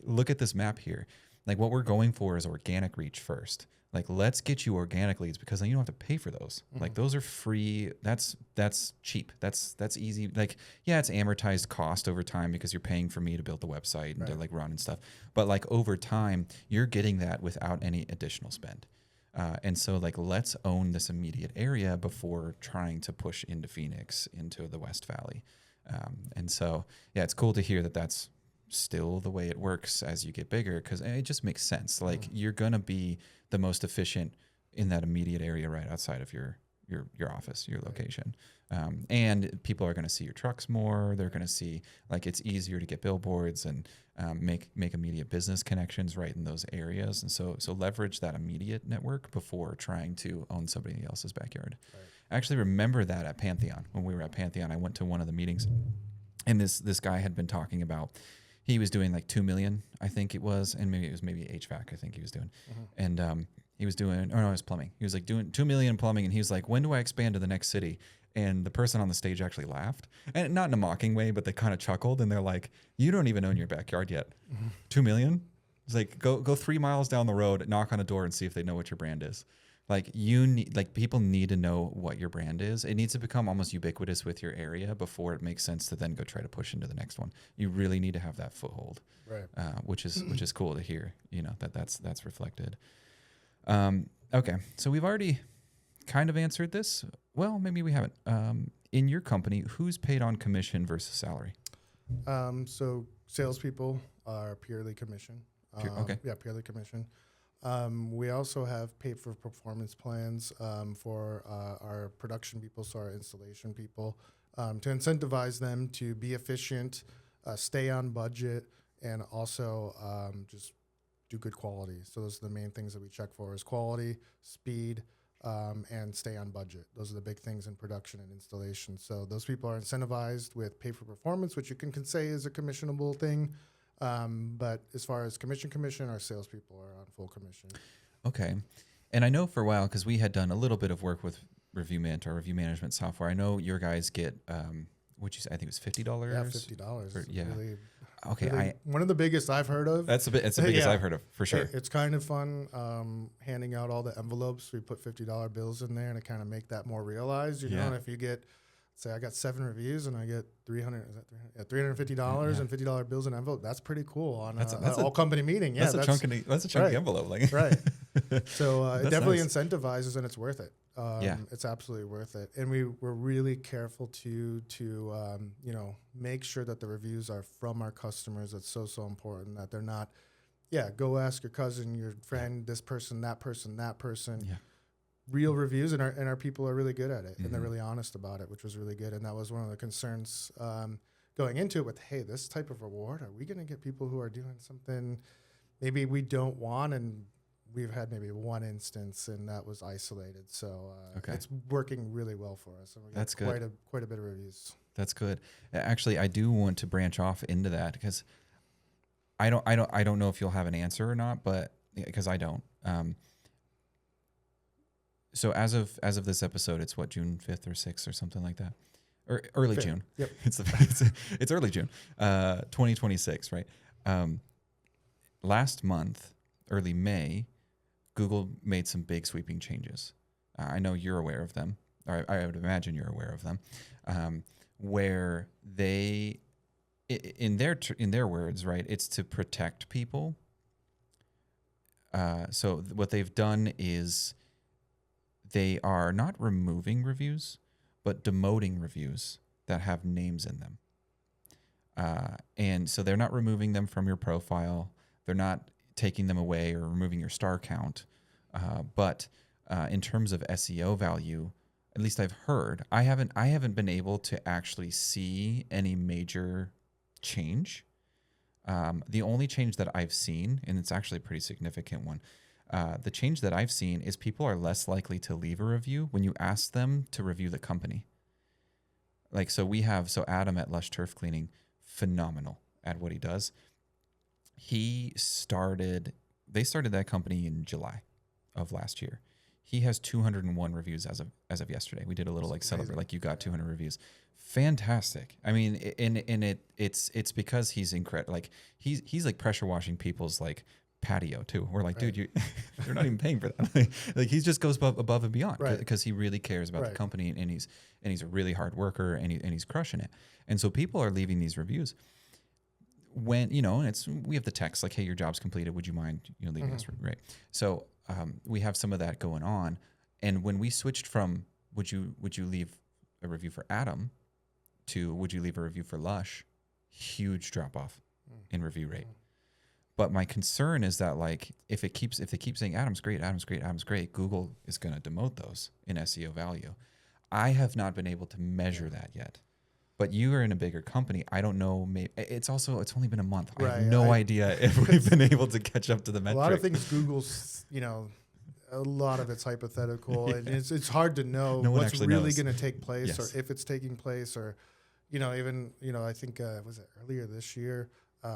S1: look at this map here. Like, what we're going for is organic reach first. Like, let's get you organic leads, because then you don't have to pay for those. Like, those are free. That's cheap. That's easy. Like, yeah, it's amortized cost over time because you're paying for me to build the website and to like run and stuff. But like over time, you're getting that without any additional spend. And so like, let's own this immediate area before trying to push into Phoenix, into the West Valley. And so, yeah, it's cool to hear that that's still the way it works as you get bigger, because it just makes sense. Like, you're going to be the most efficient in that immediate area right outside of your office, your location. And people are going to see your trucks more. They're going to see, like, it's easier to get billboards and make immediate business connections right in those areas. And so leverage that immediate network before trying to own somebody else's backyard. Right. I actually remember that at Pantheon. When we were at Pantheon, I went to one of the meetings, and this guy had been talking about, he was doing like 2 million, I think it was, and maybe it was HVAC, I think he was doing. And he was doing, or no, it was plumbing. He was like doing 2 million in plumbing, and he was like, when do I expand to the next city? And the person on the stage actually laughed, and not in a mocking way, but they kind of chuckled, and they're like, you don't even own your backyard yet. 2 million? It's like, go 3 miles down the road, knock on a door, and see if they know what your brand is. Like, people need to know what your brand is. It needs to become almost ubiquitous with your area before it makes sense to then go try to push into the next one. You really need to have that foothold, right? Which is cool to hear. You know, that's reflected. Okay. So we've already kind of answered this. Well, maybe we haven't. In your company, who's paid on commission versus salary?
S2: So salespeople are purely commission.
S1: Okay.
S2: Yeah, purely commission. We also have paid for performance plans for our production people, so our installation people, to incentivize them to be efficient, stay on budget, and also just do good quality. So those are the main things that we check for: is quality, speed, and stay on budget. Those are the big things in production and installation. So those people are incentivized with pay for performance, which you can say is a commissionable thing. But as far as commission, our salespeople are on full commission.
S1: Okay. And I know for a while, because we had done a little bit of work with ReviewMint, our review management software. I know your guys get, I think it was $50.
S2: Yeah, $50.
S1: Yeah.
S2: Really,
S1: Okay.
S2: really one of the biggest I've heard of.
S1: It's the biggest
S2: Yeah.
S1: I've heard of, for sure.
S2: It's kind of fun handing out all the envelopes. We put $50 bills in there to kind of make that more realized. You know, and if you get, say, I got 7 reviews and I get $350 and $50 bills in envelope. That's pretty cool on that's an all company meeting. Yeah,
S1: that's a chunky envelope. Like.
S2: Right. So it definitely incentivizes, and it's worth it. It's absolutely worth it. And we're really careful to make sure that the reviews are from our customers. It's so important that they're not, go ask your cousin, your friend, this person, that person, that person.
S1: Yeah.
S2: Real reviews, and our people are really good at it, and they're really honest about it, which was really good. And that was one of the concerns going into it with, hey, this type of reward, are we going to get people who are doing something maybe we don't want? And we've had maybe one instance, and that was isolated. So it's working really well for us. And we got quite a bit of reviews.
S1: That's good. Actually, I do want to branch off into that, because I don't know if you'll have an answer or not, but because I don't. So as of this episode, it's what, June 5th or 6th or something like that, or early
S2: 5th.
S1: June.
S2: Yep.
S1: It's early June, 2026, right? Last month, early May, Google made some big sweeping changes. I know you're aware of them, or I would imagine you're aware of them, where they, in their words, right, it's to protect people. So what they've done is, they are not removing reviews, but demoting reviews that have names in them. And so they're not removing them from your profile. They're not taking them away or removing your star count. But in terms of SEO value, at least I've heard, I haven't been able to actually see any major change. The only change that I've seen, and it's actually a pretty significant one, the change that I've seen is people are less likely to leave a review when you ask them to review the company. Like, so Adam at Lush Turf Cleaning, phenomenal at what he does. They started that company in July of last year. He has 201 reviews as of yesterday. We did a little celebrate, like you got 200 reviews. Fantastic. I mean, it's because he's incredible. Like he's like pressure washing people's like patio too. We're like, dude, they're not even paying for that. Like he just goes above and beyond, because he really cares about the company, and he's a really hard worker, and he's crushing it. And so people are leaving these reviews when, and we have the text like, hey, your job's completed. Would you mind, leaving us? Right. So we have some of that going on. And when we switched from, would you leave a review for Adam to would you leave a review for Lush, huge drop off in review rate. But my concern is that, like, if they keep saying Adam's great, Google is going to demote those in SEO value. I have not been able to measure that yet. But you are in a bigger company. I don't know. Maybe it's only been a month. I have no idea if we've been able to catch up to the metric.
S2: A lot of things Google's, a lot of it's hypothetical, and it's hard to know what's really going to take place, or if it's taking place, or I think was it earlier this year.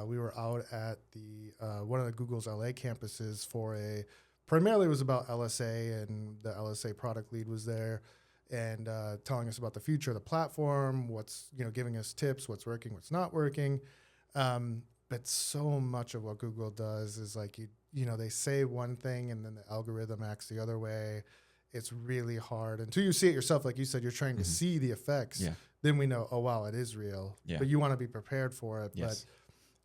S2: We were out at the one of the Google's LA campuses for primarily it was about LSA, and the LSA product lead was there, and telling us about the future of the platform, what's, giving us tips, what's working, what's not working. But so much of what Google does is like, they say one thing and then the algorithm acts the other way. It's really hard until you see it yourself. Like you said, you're trying to see the effects. Yeah. Then we know, oh, wow, it is real. Yeah. But you want to be prepared for it. Yes. But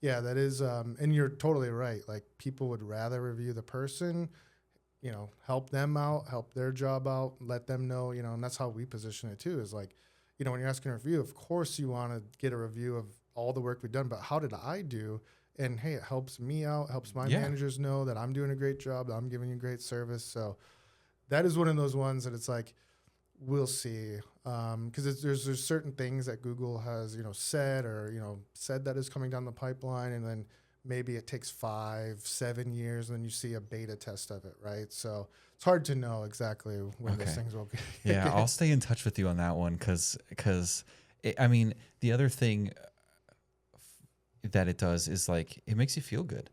S2: yeah, that is, and you're totally right. Like, people would rather review the person, help them out, help their job out, let them know, and that's how we position it too, is like, when you're asking a review, of course you want to get a review of all the work we've done, but how did I do? And hey, it helps me out, helps my managers know that I'm doing a great job, that I'm giving you great service. So that is one of those ones that it's like, we'll see. Because there's certain things that Google has, said said that is coming down the pipeline, and then maybe it takes 5-7 years, and then you see a beta test of it, right? So it's hard to know exactly when those things will be.
S1: Yeah, I'll stay in touch with you on that one because the other thing that it does is like it makes you feel good,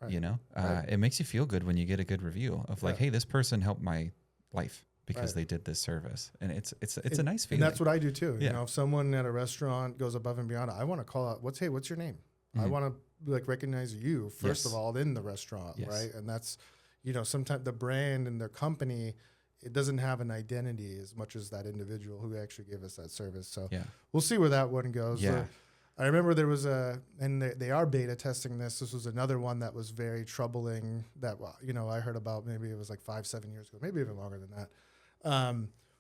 S1: right. It makes you feel good when you get a good review of like, hey, this person helped my life because they did this service, and it's a nice feeling.
S2: And that's what I do too. If someone at a restaurant goes above and beyond, I want to call out, what's your name? Mm-hmm. I want to like recognize you first of all in the restaurant, right? And that's, sometimes the brand and their company, it doesn't have an identity as much as that individual who actually gave us that service. So we'll see where that one goes.
S1: Yeah.
S2: I remember there was and they are beta testing this. This was another one that was very troubling that, I heard about, maybe it was like 5-7 years ago, maybe even longer than that,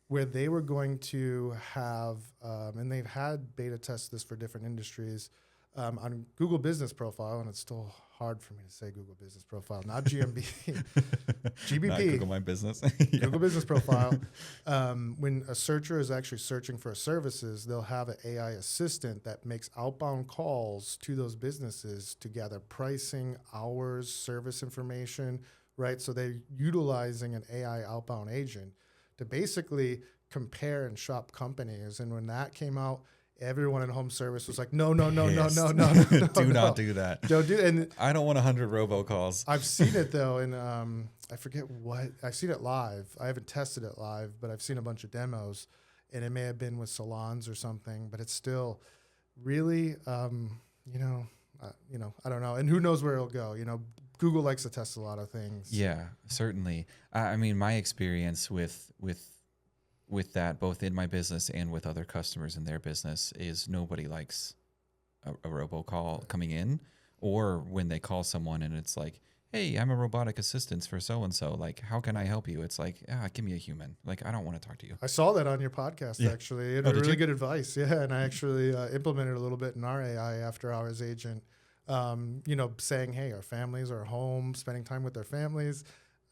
S2: where they were going to have, and they've had beta test this for different industries, on Google Business Profile, and it's still hard for me to say Google Business Profile, not GMB, GBP.
S1: Not Google My Business.
S2: Google Business Profile. When a searcher is actually searching for services, they'll have an AI assistant that makes outbound calls to those businesses to gather pricing, hours, service information, right? So they're utilizing an AI outbound agent to basically compare and shop companies. And when that came out, everyone in home service was like, no.
S1: Do not do that.
S2: Don't do it. And
S1: I don't want 100 robocalls.
S2: I've seen it though, and I forget what, I've seen it live. I haven't tested it live, but I've seen a bunch of demos, and it may have been with salons or something, but it's still really, I don't know. And who knows where it'll go. Google likes to test a lot of things.
S1: Yeah, certainly. My experience with that, both in my business and with other customers in their business, is nobody likes a robocall coming in, or when they call someone and it's like, hey, I'm a robotic assistant for so-and-so. Like, how can I help you? It's like, give me a human. Like, I don't want to talk to you.
S2: I saw that on your podcast, actually. You had really good advice. Yeah, and I actually implemented a little bit in our AI after hours agent, saying, hey, our families are home, spending time with their families.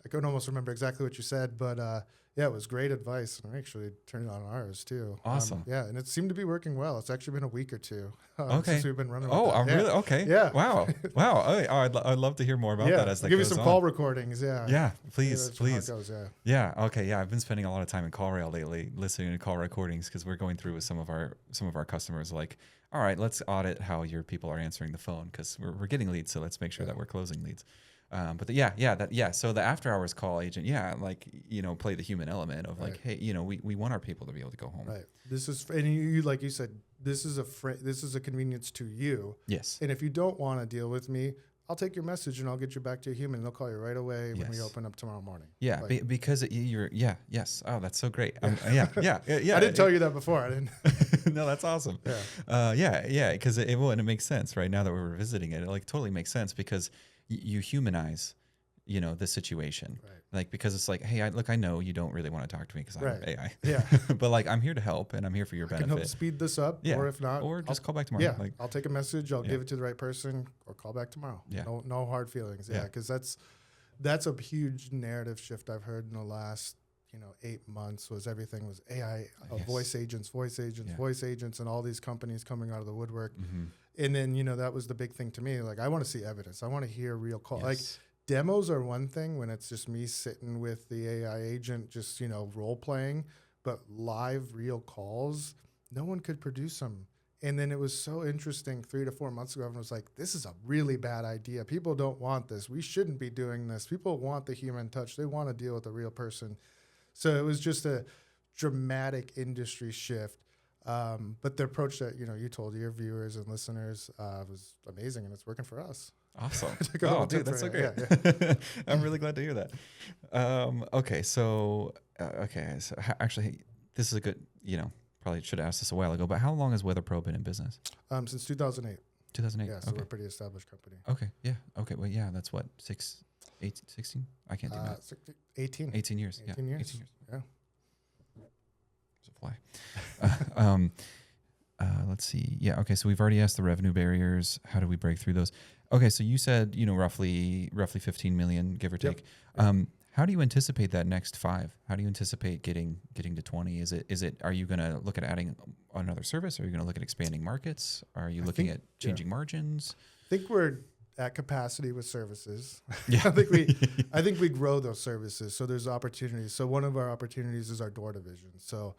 S2: I couldn't almost remember exactly what you said, but it was great advice, and I actually turned it on ours too.
S1: Awesome.
S2: And it seemed to be working well. It's actually been a week or two
S1: since
S2: we've been running.
S1: Really? Okay.
S2: Yeah.
S1: Wow. I'd love to hear more about that as that
S2: I'll give you
S1: goes
S2: some
S1: on.
S2: call recordings. Yeah.
S1: Yeah. Please.
S2: Goes,
S1: Okay. Yeah. I've been spending a lot of time in CallRail lately, listening to call recordings, because we're going through with some of our customers. Like, all right, let's audit how your people are answering the phone, because we're getting leads, so let's make sure that we're closing leads. So the after hours call agent, play the human element of like, hey, we want our people to be able to go home.
S2: Right. This is, and you like you said, this is a convenience to you.
S1: Yes.
S2: And if you don't want to deal with me, I'll take your message and I'll get you back to a human. They'll call you right away when we open up tomorrow morning.
S1: Yeah,
S2: like,
S1: because yes. Oh, that's so great.
S2: Yeah. I didn't tell you that before. I didn't.
S1: No, that's awesome.
S2: Yeah.
S1: Because it makes sense right now that we're revisiting it. It like totally makes sense, because you humanize, the situation,
S2: right.
S1: Like, because it's like, hey, I know you don't really want to talk to me because I'm AI.
S2: Yeah.
S1: But like, I'm here to help, and I'm here for your benefit.
S2: I can help speed this up, or if not,
S1: or just call back tomorrow.
S2: Yeah. I'll take a message. I'll give it to the right person, or call back tomorrow.
S1: Yeah.
S2: No hard feelings. Yeah. Because that's a huge narrative shift I've heard in the last, 8 months. Was everything was AI, voice agents, and all these companies coming out of the woodwork. Mm-hmm. And then, that was the big thing to me. Like, I want to see evidence. I want to hear real call. Like, demos are one thing when it's just me sitting with the AI agent, just, role playing, but live real calls, no one could produce them. And then it was so interesting 3 to 4 months ago, everyone was like, this is a really bad idea. People don't want this. We shouldn't be doing this. People want the human touch. They want to deal with a real person. So it was just a dramatic industry shift. But the approach that, you told your viewers and listeners was amazing, and it's working for us.
S1: Awesome. Oh, dude, that's so great. Yeah. I'm really glad to hear that. So actually, this is a good, probably should have asked this a while ago, but how long has WeatherPro been in business?
S2: Since 2008.
S1: 2008.
S2: Yeah, so we're a pretty established company.
S1: Okay. Yeah. Okay. Well, yeah, that's what, 18, 16? I can't do math.
S2: 18.
S1: 18 years.
S2: 18
S1: yeah.
S2: years.
S1: 18 years.
S2: Yeah.
S1: It's a fly. Let's see. Yeah. Okay. So we've already asked the revenue barriers. How do we break through those? Okay. So you said, roughly 15 million, give or
S2: Yep.
S1: take. How do you anticipate that next 5? How do you anticipate getting to 20? Are you going to look at adding another service? Are you going to look at expanding markets? Are you looking at changing margins?
S2: I think we're at capacity with services.
S1: Yeah.
S2: I think we grow those services. So there's opportunities. So one of our opportunities is our door division. So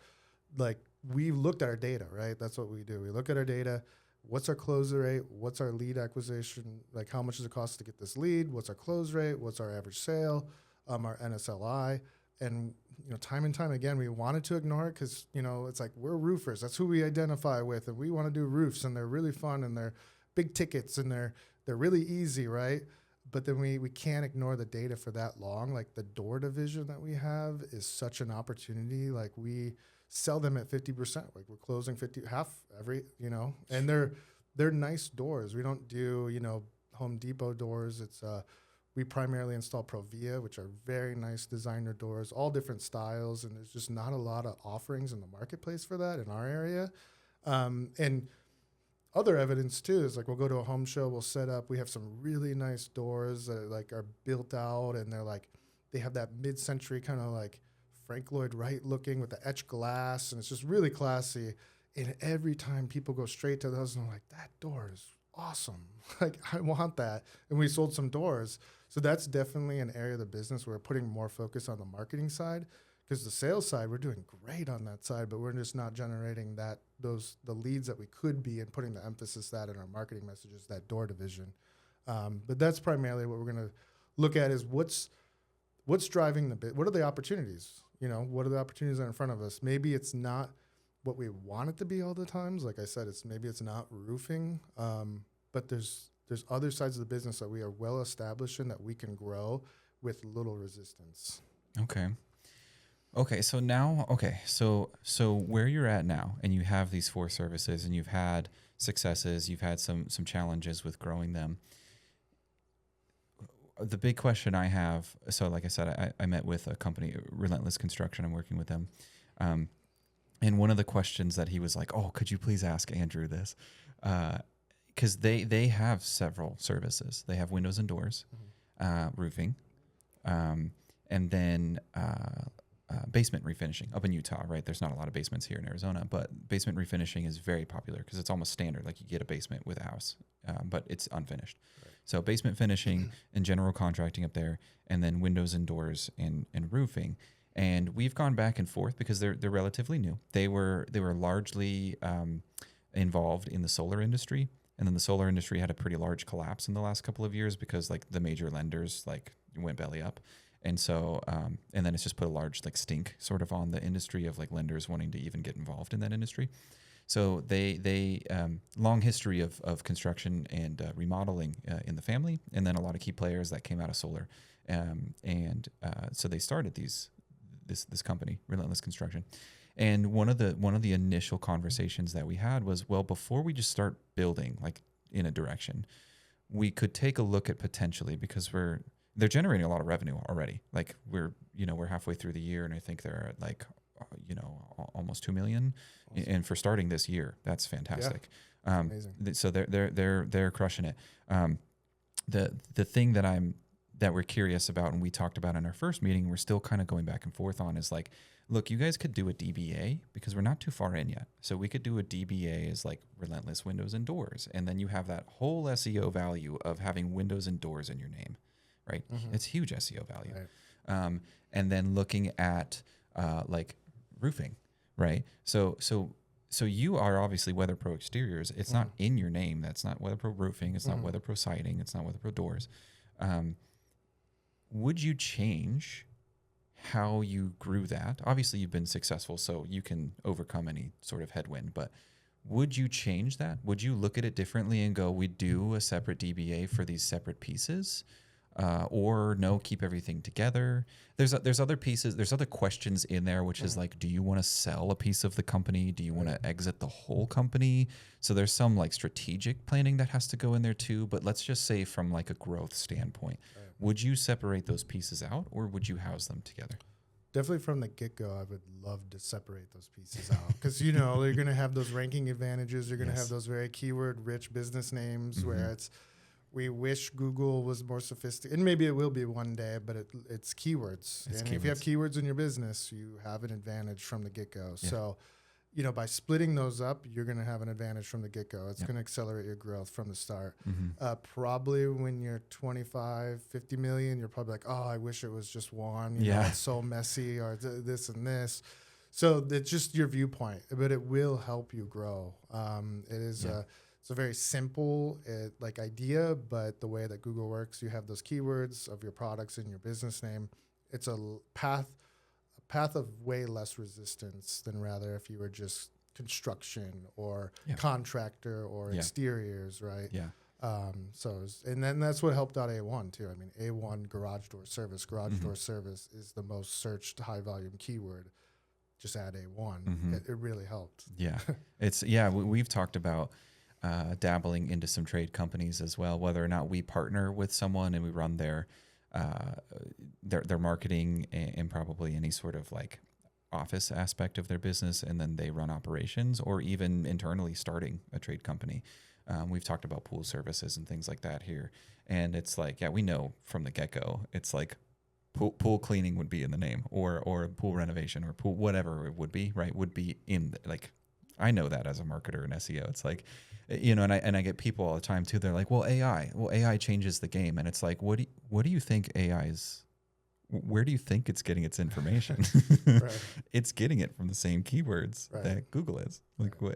S2: like we looked at our data, right? That's what we do. We look at our data. What's our close rate? What's our lead acquisition? Like how much does it cost to get this lead? What's our close rate? What's our average sale? Our NSLI? And, time and time again, we wanted to ignore it because, it's like we're roofers. That's who we identify with. And we want to do roofs and they're really fun and they're big tickets and they're really easy, right? But then we can't ignore the data for that long. Like the door division that we have is such an opportunity. Like we sell them at 50%. Like we're closing half every, and they're nice doors. We don't do, Home Depot doors. It's we primarily install Provia, which are very nice designer doors, all different styles, and there's just not a lot of offerings in the marketplace for that in our area. And other evidence too is like we'll go to a home show, we'll set up. We have some really nice doors that are built out, and they have that mid-century kind of like Frank Lloyd Wright looking with the etched glass, and it's just really classy. And every time people go straight to those, and they're like, "That door is awesome! Like I want that." And we sold some doors, so that's definitely an area of the business where we're putting more focus on the marketing side. Because the sales side, we're doing great on that side, but we're just not generating the leads that we could be and putting the emphasis that in our marketing messages, that door division. But that's primarily what we're going to look at is what's driving the bit. What are the opportunities? What are the opportunities that are in front of us? Maybe it's not what we want it to be all the times. Like I said, maybe it's not roofing, but there's other sides of the business that we are well established in that we can grow with little resistance.
S1: Okay, so now, so where you're at now, and you have these 4 services, and you've had successes, you've had some challenges with growing them. The big question I have, so like I said, I met with a company, Relentless Construction. I'm working with them, and one of the questions that he was like, "Oh, could you please ask Andrew this?" Because they have several services. They have windows and doors, roofing, and then basement refinishing up in Utah, right? There's not a lot of basements here in Arizona, but basement refinishing is very popular because it's almost standard. Like you get a basement with a house, but it's unfinished. Right. So basement finishing and general contracting up there, and then windows and doors and roofing. And we've gone back and forth because they're relatively new. They were largely involved in the solar industry, and then the solar industry had a pretty large collapse in the last couple of years because like the major lenders like went belly up. And so, and then it's just put a large stink sort of on the industry of like lenders wanting to even get involved in that industry. So they long history of construction and remodeling in the family, and then a lot of key players that came out of solar, and so they started this company, Relentless Construction. And one of the initial conversations that we had was, well, before we just start building like in a direction, we could take a look at potentially, because they're generating a lot of revenue already. Like we're halfway through the year, and I think they're at like, almost 2 million. Awesome. And for starting this year, that's fantastic. Yeah, that's amazing. So they're crushing it. The thing that we're curious about, and we talked about in our first meeting, we're still kind of going back and forth on, is like, look, you guys could do a DBA because we're not too far in yet. So we could do a DBA as like Relentless Windows and Doors, and then you have that whole SEO value of having windows and doors in your name. Right. Mm-hmm. It's huge SEO value. Right. And then looking at like roofing, right? So you are obviously WeatherPro Exteriors. It's not in your name. That's not WeatherPro Roofing. It's not WeatherPro Siding. It's not WeatherPro Doors. Would you change how you grew that? Obviously, you've been successful, so you can overcome any sort of headwind, but would you change that? Would you look at it differently and go, we do a separate DBA for these separate pieces? Or no, keep everything together. There's other pieces. There's other questions in there, which is like, do you want to sell a piece of the company? Do you want to exit the whole company? So there's some like strategic planning that has to go in there too. But let's just say from like a growth standpoint, Would you separate those pieces out, or would you house them together?
S2: Definitely from the get-go, I would love to separate those pieces out because, you're going to have those ranking advantages. You're going to have those very keyword-rich business names where we wish Google was more sophisticated, and maybe it will be one day, but it's keywords. If you have keywords in your business, you have an advantage from the get-go. Yeah. So, by splitting those up, you're going to have an advantage from the get-go. It's going to accelerate your growth from the start. Probably when you're 25, 50 million, you're probably like, oh, I wish it was just one. You know, it's so messy, or this and this. So it's just your viewpoint, but it will help you grow. It is it's a very simple idea, but the way that Google works, you have those keywords of your products in your business name. It's a path of way less resistance than rather if you were just construction or contractor or exteriors, right?
S1: Yeah.
S2: And then that's what helped out A1 too. I mean, A1 garage door service is the most searched high volume keyword. Just add A1. It really helped.
S1: Yeah. We've talked about dabbling into some trade companies as well, whether or not we partner with someone and we run their marketing and probably any sort of like office aspect of their business, and then they run operations, or even internally starting a trade company. We've talked about pool services and things like that here, and it's like, we know from the get-go, it's like pool cleaning would be in the name, or pool renovation, or pool whatever it would be, right? Would be in I know that as a marketer and SEO. It's like, and I get people all the time too. They're like, well, AI changes the game. And it's like, what do you think where do you think it's getting its information? Right. It's getting it from the same keywords that Google is.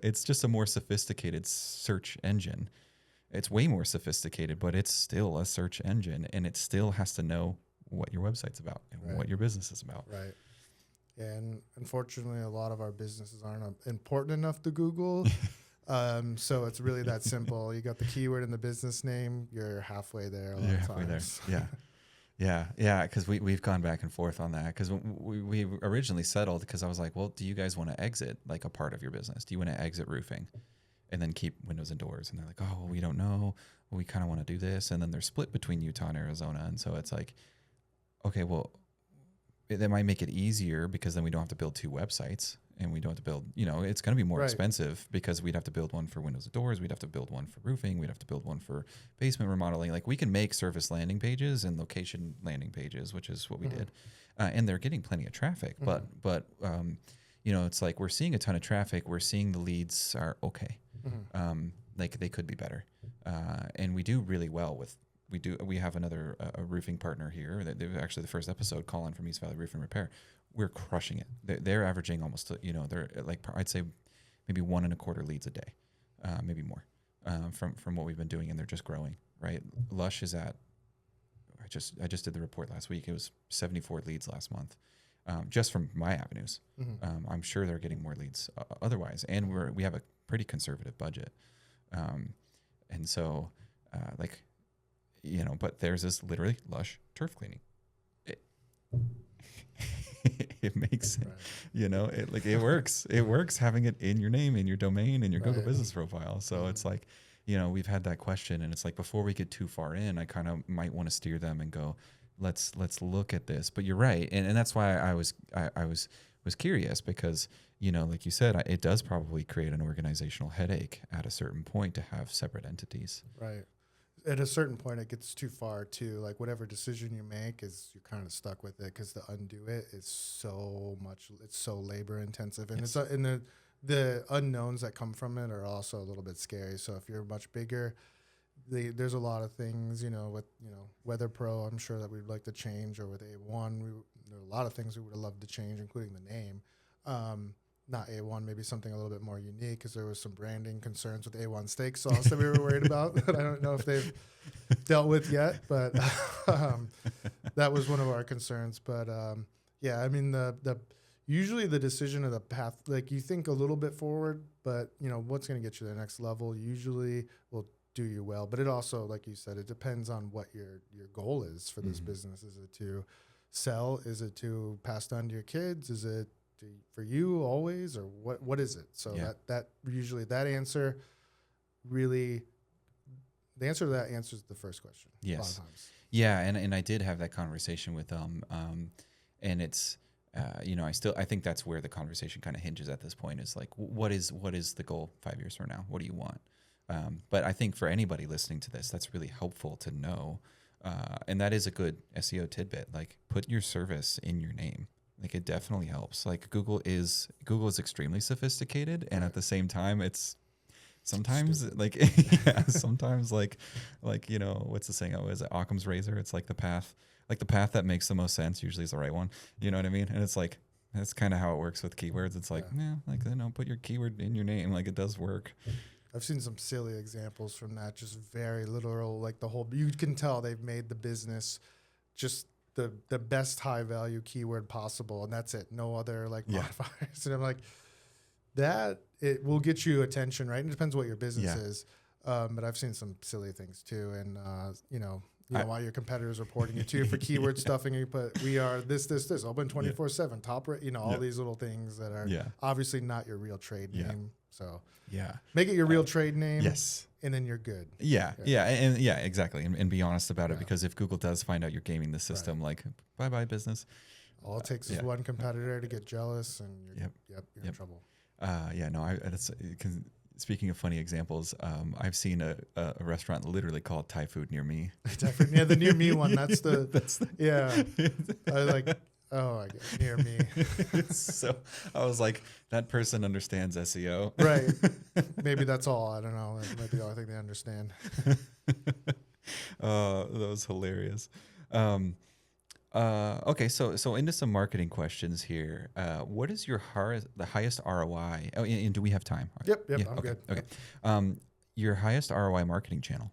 S1: It's just a more sophisticated search engine. It's way more sophisticated, but it's still a search engine, and it still has to know what your website's about and what your business is about.
S2: Right. And unfortunately, a lot of our businesses aren't important enough to Google. So it's really that simple. You got the keyword in the business name, you're halfway there a lot of times.
S1: Yeah. Because we've gone back and forth on that, because we originally settled, because I was like, well, do you guys want to exit like a part of your business? Do you want to exit roofing and then keep windows and doors? And they're like, oh, well, we don't know. Well, we kind of want to do this. And then they're split between Utah and Arizona. And so it's like, okay, well, that might make it easier, because then we don't have to build two websites, and we don't have to build, it's going to be more expensive, because we'd have to build one for windows and doors. We'd have to build one for roofing. We'd have to build one for basement remodeling. Like, we can make service landing pages and location landing pages, which is what we did. And they're getting plenty of traffic, but it's like, we're seeing a ton of traffic. We're seeing the leads are okay. Like, they could be better. And we do really well with, we have another a roofing partner here that they were actually the first episode, Colin from East Valley Roof and Repair. We're crushing it. They're averaging almost, they're like, I'd say maybe 1.25 leads a day, maybe more, from what we've been doing, and they're just growing, right? Lush is at, I just did the report last week. It was 74 leads last month, just from my avenues. I'm sure they're getting more leads otherwise, and we have a pretty conservative budget, and so but theirs is literally Lush turf cleaning. It makes it, it works. It works having it in your name, in your domain, in your Google business profile. So it's like, we've had that question, and it's like, before we get too far in, I kind of might want to steer them and go, let's look at this. But you're right, and that's why I was curious, because like you said, it does probably create an organizational headache at a certain point to have separate entities.
S2: Right. At a certain point, it gets too far too. Like, whatever decision you make, you're kind of stuck with it, because to undo it is it's so labor intensive, and the unknowns that come from it are also a little bit scary. So if you're much bigger, there's a lot of things, with WeatherPro, I'm sure that we'd like to change, or with A1, there are a lot of things we would have loved to change, including the name. Not A1, maybe something a little bit more unique, because there was some branding concerns with A1 steak sauce that we were worried about that I don't know if they've dealt with yet, but that was one of our concerns. But I mean, usually the decision of the path, like, you think a little bit forward, but what's going to get you to the next level usually will do you well. But it also, like you said, it depends on what your goal is for this business. Is it to sell? Is it to pass down to your kids? Is it for you always, or what is it? So that usually the answer to that answers the first question.
S1: Yes.
S2: A lot of times.
S1: Yeah, and I did have that conversation with and it's I think that's where the conversation kind of hinges at this point is like what is the goal 5 years from now? What do you want? But I think for anybody listening to this, that's really helpful to know, and that is a good SEO tidbit. Like put your service in your name. Like it definitely helps. Like Google is extremely sophisticated, and at the same time, it's sometimes
S2: Stupid.
S1: like sometimes like what's the saying? Oh, is it Occam's razor? It's like the path that makes the most sense usually is the right one. You know what I mean? And it's like that's kind of how it works with keywords. It's like put your keyword in your name. Like it does work.
S2: I've seen some silly examples from that, just very literal, like you can tell they've made the business just the best high value keyword possible, and that's it. No other modifiers. And I'm like, that it will get you attention, right? And it depends what your business is. But I've seen some silly things too, and while your competitors reporting you too for keyword stuffing, you put we are this open 24/7 top rate, all these little things that are obviously not your real trade name. So make it your real trade name.
S1: Yes.
S2: And then you're good.
S1: Exactly. And be honest about it, because if Google does find out you're gaming the system, like bye business.
S2: All it takes is one competitor to get jealous, and you're in trouble.
S1: Speaking of funny examples, I've seen a restaurant literally called Thai food near me.
S2: Yeah, the near me one. That's I was like, oh my God, near me.
S1: So I was like, that person understands SEO.
S2: Right. Maybe that's all. I don't know. That might be the only thing they understand.
S1: That was hilarious. Okay, so into some marketing questions here. What is the highest ROI? Oh, and do we have time?
S2: Yep, I'm good.
S1: Okay. Your highest ROI marketing channel?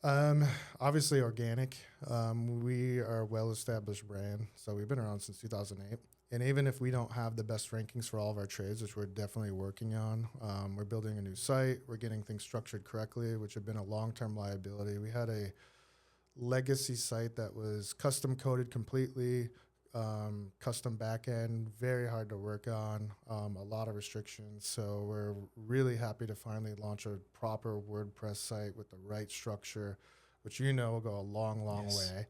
S2: Obviously organic. We are a well-established brand, so we've been around since 2008. And even if we don't have the best rankings for all of our trades, which we're definitely working on, we're building a new site. We're getting things structured correctly, which have been a long-term liability. We had a legacy site that was custom coded completely, custom backend, very hard to work on, a lot of restrictions. So we're really happy to finally launch a proper WordPress site with the right structure, which will go a long way.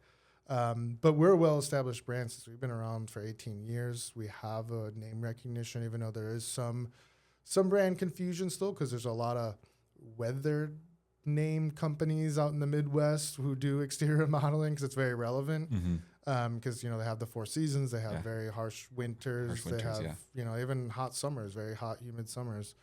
S2: But we're a well-established brand since we've been around for 18 years. We have a name recognition, even though there is some brand confusion still, because there's a lot of weather name companies out in the Midwest who do exterior modeling because it's very relevant. Because they have the 4 seasons, they have very harsh winters, they have even hot summers, very hot, humid summers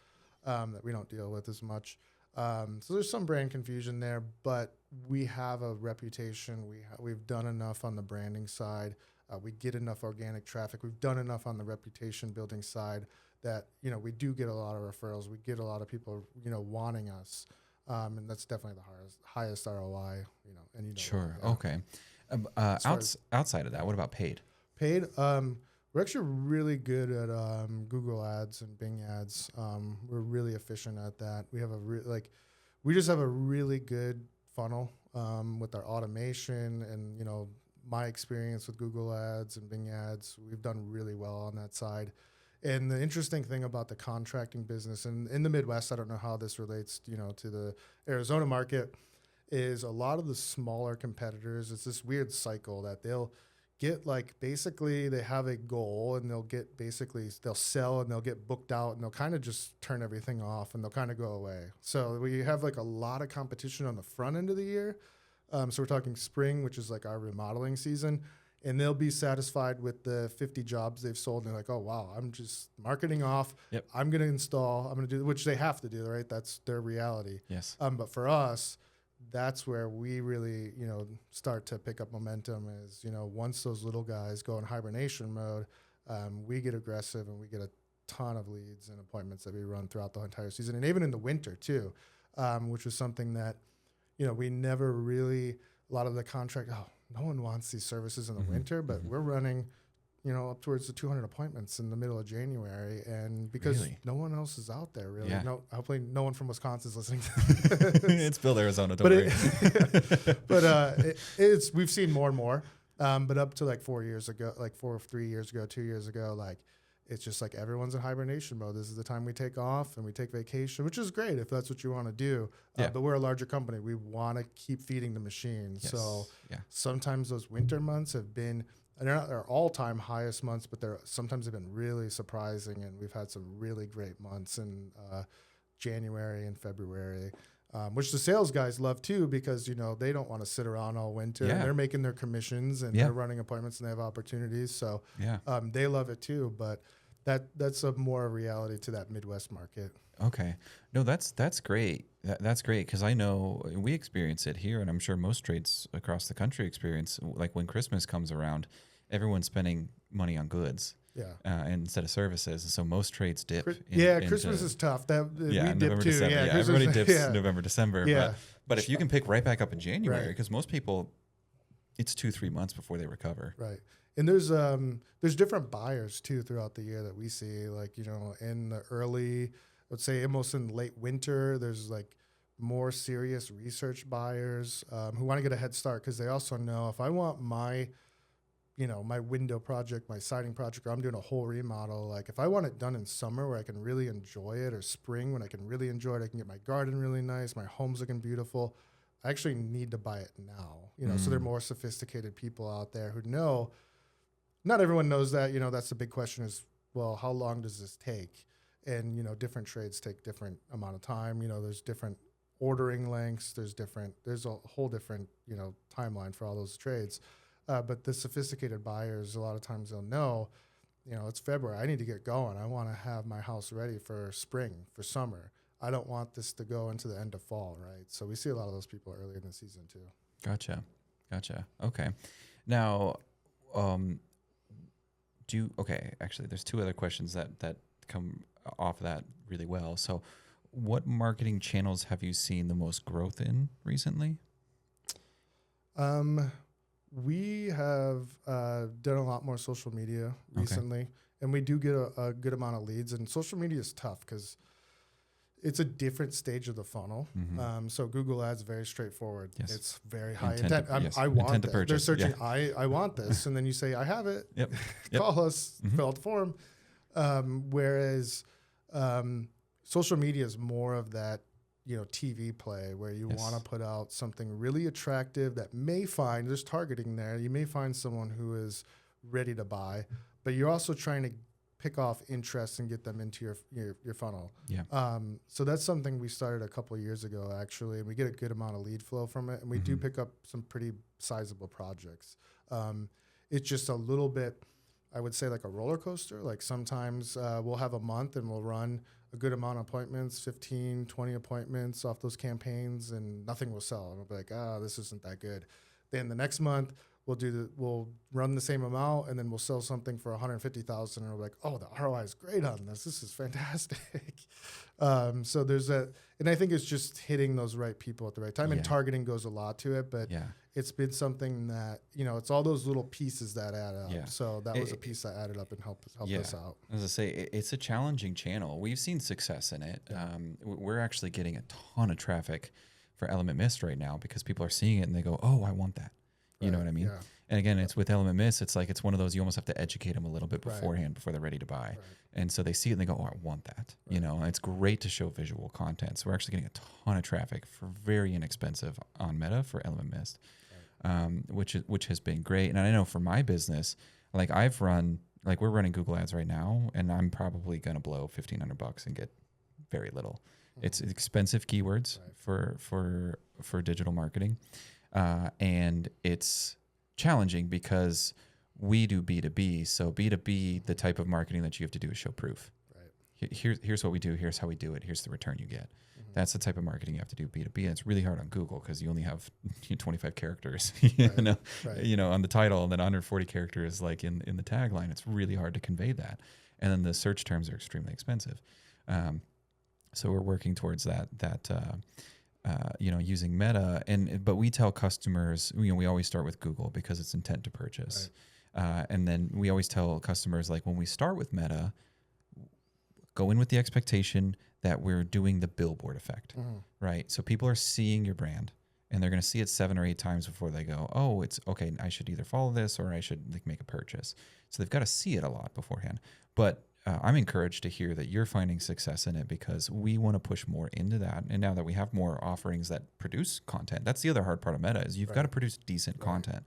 S2: that we don't deal with as much. So there's some brand confusion there, but we have a reputation. We've done enough on the branding side. We get enough organic traffic. We've done enough on the reputation building side that we do get a lot of referrals. We get a lot of people wanting us. And that's definitely the highest ROI,
S1: Sure. Okay. Outside of that, what about paid?
S2: Paid, we're actually really good at Google ads and Bing ads. We're really efficient at that. We have we just have a really good funnel with our automation and my experience with Google ads and Bing ads. We've done really well on that side. And the interesting thing about the contracting business, and in the Midwest, I don't know how this relates, to the Arizona market, is a lot of the smaller competitors. It's this weird cycle that they'll get basically they have a goal and they'll sell and they'll get booked out and they'll kind of just turn everything off and they'll kind of go away. So we have a lot of competition on the front end of the year. So we're talking spring, which is our remodeling season. And they'll be satisfied with the 50 jobs they've sold. And they're like, oh, wow, I'm just marketing off.
S1: Yep.
S2: I'm going to install. I'm going to do, which they have to do, right? That's their reality.
S1: Yes.
S2: But for us, that's where we really, start to pick up momentum is, once those little guys go in hibernation mode, we get aggressive and we get a ton of leads and appointments that we run throughout the entire season. And even in the winter too, which was something that, we never really, a lot of the contract, no one wants these services in the winter, but we're running, up towards the 200 appointments in the middle of January. And because no one else is out there really. No, hopefully no one from Wisconsin is listening to this.
S1: It's Bill, Arizona, don't worry.
S2: We've seen more and more. But up to 4 years ago, 2 years ago, it's just like everyone's in hibernation mode. This is the time we take off and we take vacation, which is great if that's what you want to do.
S1: Yeah.
S2: But we're a larger company. We want to keep feeding the machine.
S1: Yes.
S2: So
S1: Yeah.
S2: sometimes those winter months have been, and they're not our all-time highest months, but they're sometimes have been really surprising. And we've had some really great months in January and February. Which the sales guys love too, because, you know, they don't want to sit around all winter.
S1: Yeah.
S2: And they're making their commissions and they're running appointments and they have opportunities. So they love it too. But that's a more reality to that Midwest market.
S1: Okay. No, that's great. That's great, because I know we experience it here, and I'm sure most trades across the country experience, like when Christmas comes around, everyone's spending money on goods.
S2: Yeah.
S1: Instead of services. So most trades dip.
S2: Christmas is tough. We dip
S1: November,
S2: too.
S1: December.
S2: Yeah,
S1: Everybody dips November, December.
S2: Yeah.
S1: But if you can pick right back up in January,
S2: Right.
S1: because most people, it's 2-3 months before they recover.
S2: Right. And there's different buyers too throughout the year that we see. Like, you know, in the early, let's say almost in late winter, there's like more serious research buyers who want to get a head start, because they also know if I want my window project, my siding project, or I'm doing a whole remodel, like if I want it done in summer where I can really enjoy it, or spring when I can really enjoy it, I can get my garden really nice, my home's looking beautiful, I actually need to buy it now. You know, so there are more sophisticated people out there who know. Not everyone knows that. You know, that's the big question is, well, how long does this take? And, you know, different trades take different amount of time. You know, there's different ordering lengths. There's a whole different, you know, timeline for all those trades. But the sophisticated buyers, a lot of times they'll know, you know, it's February. I need to get going. I want to have my house ready for spring, for summer. I don't want this to go into the end of fall, right? So we see a lot of those people early in the season too.
S1: Gotcha. Okay. Now, actually, there's two other questions that come off of that really well. So what marketing channels have you seen the most growth in recently?
S2: We have done a lot more social media recently, and we do get a good amount of leads. And social media is tough because it's a different stage of the funnel. So Google Ads very straightforward.
S1: Yes.
S2: It's very high
S1: Intent
S2: intent.
S1: to
S2: I want
S1: intent to
S2: that.
S1: purchase.
S2: They're searching. I want this, and then you say I have it.
S1: Yep.
S2: Call us. Fill out the form. Whereas social media is more of that, you know, TV play where you want to put out something really attractive that may find, there's targeting there. You may find someone who is ready to buy, but you're also trying to pick off interest and get them into your funnel.
S1: Yeah.
S2: So that's something we started a couple of years ago, actually, and we get a good amount of lead flow from it, and we do pick up some pretty sizable projects. It's just a little bit, I would say, like a roller coaster. Like sometimes we'll have a month and we'll run a good amount of appointments, 15, 20 appointments off those campaigns, and nothing will sell. And we'll be like, this isn't that good. Then the next month we'll run the same amount, and then we'll sell something for $150,000, and we're like, oh, the ROI is great on this. This is fantastic. So there's that, and I think it's just hitting those right people at the right time, and targeting goes a lot to it, but it's been something that, you know, it's all those little pieces that add up.
S1: Yeah.
S2: So that was a piece that added up and helped us out.
S1: As I say, it's a challenging channel. We've seen success in it. We're actually getting a ton of traffic for Element Mist right now because people are seeing it and they go, oh, I want that. You know what I mean?
S2: Yeah.
S1: And again, it's with Element Mist. It's like, it's one of those, you almost have to educate them a little bit beforehand before they're ready to buy. Right. And so they see it and they go, oh, I want that. Right. You know, and it's great to show visual content. So we're actually getting a ton of traffic for very inexpensive on Meta for Element Mist, which has been great. And I know for my business, like we're running Google Ads right now, and I'm probably going to blow $1,500 and get very little. It's expensive keywords for digital marketing. And it's challenging because we do B2B. So B2B, the type of marketing that you have to do is show proof. Right. Here's what we do. Here's how we do it. Here's the return you get. That's the type of marketing you have to do B2B. And it's really hard on Google because you only have 25 characters, you know, on the title, and then 140 characters like in the tagline. It's really hard to convey that. And then the search terms are extremely expensive. So we're working towards that using Meta, but we tell customers, we always start with Google because it's intent to purchase. Right. And then we always tell customers, like, when we start with Meta, go in with the expectation that we're doing the billboard effect, right? So people are seeing your brand and they're going to see it 7 or 8 times before they go, oh, it's okay, I should either follow this or I should make a purchase. So they've got to see it a lot beforehand. But I'm encouraged to hear that you're finding success in it, because we want to push more into that. And now that we have more offerings that produce content, that's the other hard part of Meta, is you've got to produce decent content.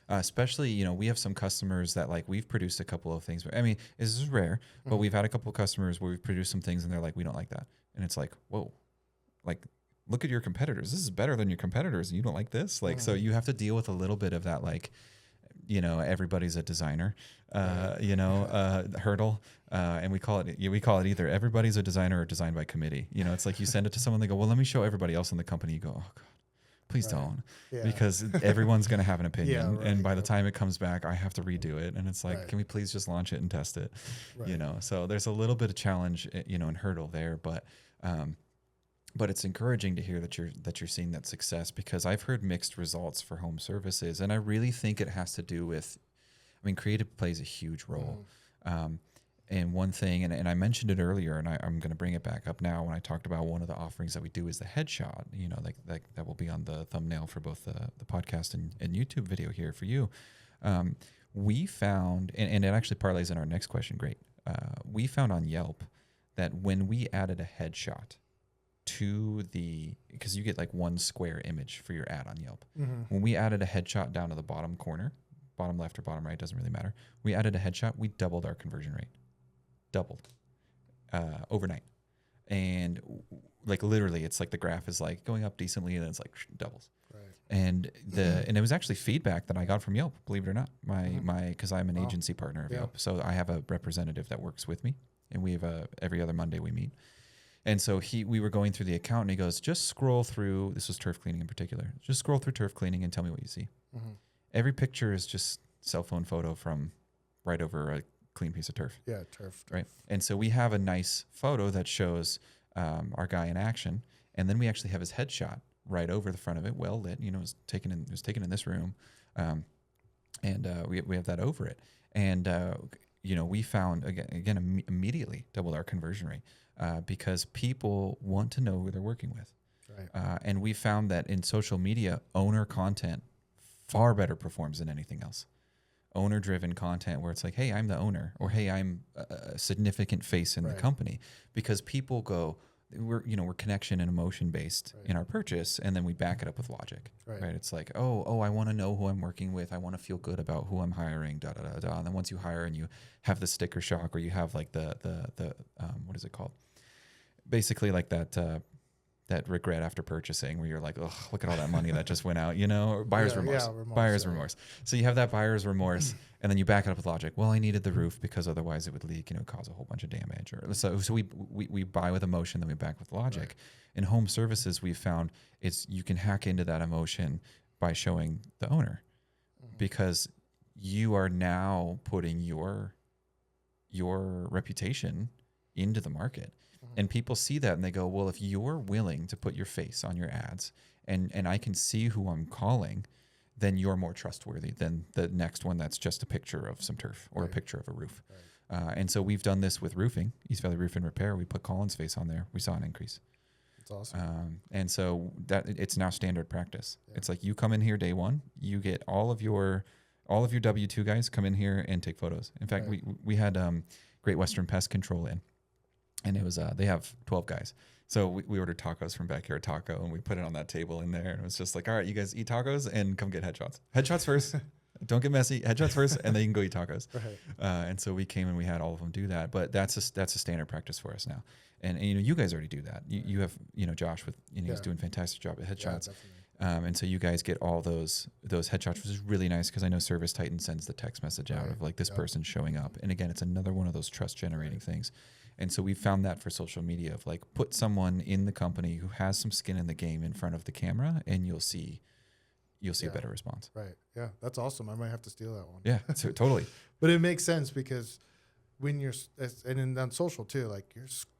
S1: Especially, we have some customers that, like, we've produced a couple of things. I mean, this is rare, but we've had a couple of customers where we've produced some things and they're like, we don't like that. And it's like, whoa, like, look at your competitors. This is better than your competitors. And you don't like this. Like, so you have to deal with a little bit of that, like, everybody's a designer, hurdle. And we call it either everybody's a designer or designed by committee. It's like you send it to someone, they go, well, let me show everybody else in the company. You go, oh God, please don't, because everyone's going to have an opinion. And by the time it comes back, I have to redo it. And it's like, can we please just launch it and test it? So there's a little bit of challenge, and hurdle there, but it's encouraging to hear that you're seeing that success, because I've heard mixed results for home services. And I really think it has to do with, creative plays a huge role. And one thing, and I mentioned it earlier, and I'm going to bring it back up now, when I talked about one of the offerings that we do is the headshot, that will be on the thumbnail for both the podcast and YouTube video here for you. We found, and it actually parlays in our next question. Great. We found on Yelp that when we added a headshot to because you get like one square image for your ad on Yelp. When we added a headshot down to the bottom corner, bottom left or bottom right, doesn't really matter. We added a headshot, we doubled our conversion rate. Doubled overnight. And like literally, it's like the graph is like going up decently and then it's like doubles. And and it was actually feedback that I got from Yelp, believe it or not. Because I'm an agency partner of Yelp. So I have a representative that works with me, and we have every other Monday we meet. And so we were going through the account, and he goes, just scroll through, this was turf cleaning in particular, just scroll through turf cleaning and tell me what you see. Every picture is just cell phone photo from right over a clean piece of turf.
S2: Yeah, turf.
S1: Right. And so we have a nice photo that shows our guy in action, and then we actually have his headshot right over the front of it, well lit. It was taken in this room, and we have that over it. And we found again immediately doubled our conversion rate because people want to know who they're working with. And we found that in social media, owner content far better performs than anything else. Owner-driven content where it's like, hey, I'm the owner, or hey, I'm a significant face in the company, because people go, we're connection and emotion based in our purchase, and then we back it up with logic. Right? It's like, oh, I want to know who I'm working with. I want to feel good about who I'm hiring. Da da da da. And then once you hire and you have the sticker shock, or you have like the what is it called? Basically, like that regret after purchasing, where you're like, oh, look at all that money that just went out, or buyer's remorse. Buyer's remorse. So you have that buyer's remorse, and then you back it up with logic. Well, I needed the roof because otherwise it would leak, cause a whole bunch of damage. Or so we buy with emotion, then we back with logic. In home services, we've found you can hack into that emotion by showing the owner, because you are now putting your reputation into the market. And people see that and they go, well, if you're willing to put your face on your ads and I can see who I'm calling, then you're more trustworthy than the next one that's just a picture of some turf or a picture of a roof. And so we've done this with roofing, East Valley Roof and Repair. We put Colin's face on there. We saw an increase.
S2: That's awesome.
S1: And so that it's now standard practice. It's like you come in here day one, you get all of your W-2 guys come in here and take photos. In fact, we had Great Western Pest Control in. And it was they have 12 guys. So we ordered tacos from Backyard Taco, and we put it on that table in there. And it was just like, all right, you guys eat tacos and come get headshots. Headshots first. Don't get messy. Headshots first, and then you can go eat tacos. And so we came and we had all of them do that. But that's a standard practice for us now. And you guys already do that. You have Josh with he's doing a fantastic job at headshots. And so you guys get all those headshots, which is really nice, because I know Service Titan sends the text message out of like this person showing up. And again, it's another one of those trust generating things. And so we found that for social media, of like, put someone in the company who has some skin in the game in front of the camera, and you'll see a better response.
S2: Yeah, that's awesome. I might have to steal that one.
S1: Yeah, totally.
S2: But it makes sense, because when you're on social too, like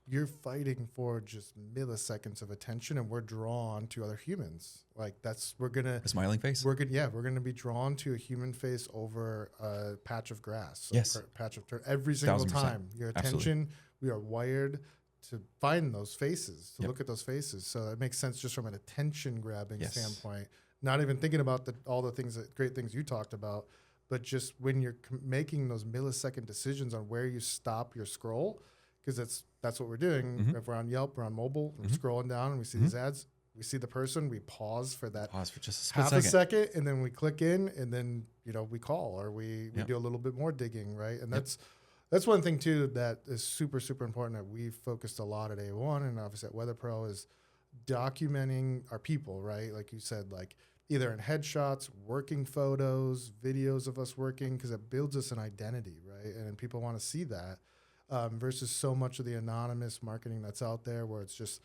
S2: you're fighting for just milliseconds of attention, and we're drawn to other humans. Like a
S1: smiling face.
S2: We're gonna be drawn to a human face over a patch of grass.
S1: Yes.
S2: A patch of turf every single
S1: 1000%.
S2: time. Your attention. Absolutely. We are wired to find those faces, to look at those faces. So it makes sense just from an attention grabbing standpoint. Not even thinking about all the great things you talked about, but just when you're making those millisecond decisions on where you stop your scroll, because that's what we're doing.
S1: Mm-hmm.
S2: If we're on Yelp, we're on mobile, we're
S1: Mm-hmm.
S2: scrolling down and we see these ads, we see the person, we pause for that
S1: Pause for just a split
S2: half
S1: second.
S2: a second, and then we click in, and then we call, or we
S1: Yep.
S2: do a little bit more digging, right? And
S1: Yep.
S2: that's one thing too that is super super important that we've focused a lot at A1 and obviously at WeatherPro is documenting our people, right? Like you said, like either in headshots, working photos, videos of us working, because it builds us an identity, right? And people want to see that versus so much of the anonymous marketing that's out there where it's just,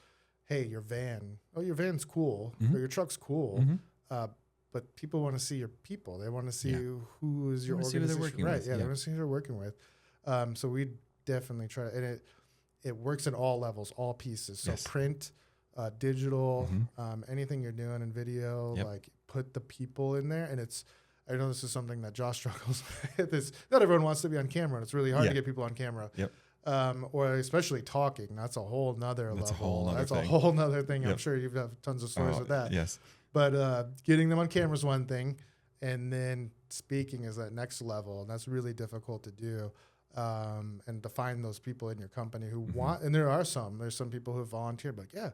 S2: hey, your van's cool,
S1: Mm-hmm.
S2: or your truck's cool,
S1: Mm-hmm.
S2: but people want to see your people. They want to see
S1: Yeah.
S2: who is your
S1: wanna see who
S2: organization,
S1: they're working
S2: right?
S1: with.
S2: Yeah,
S1: Yeah.
S2: they want to see who they're working with. So we definitely try, and it works in all levels, all pieces. So
S1: Yes.
S2: print, digital,
S1: Mm-hmm.
S2: anything you're doing in video,
S1: Yep.
S2: like put the people in there. And I know this is something that Josh struggles with. Not everyone wants to be on camera. And it's really hard to get people on camera.
S1: Yep.
S2: Or especially talking. That's a whole nother level.
S1: That's a whole nother thing.
S2: a whole nother thing. I'm
S1: Yep.
S2: sure you've got tons of stories with that.
S1: Yes.
S2: But getting them on camera is one thing, and then speaking is that next level, and that's really difficult to do. And to find those people in your company who want, and there's some people who volunteer, like, yeah,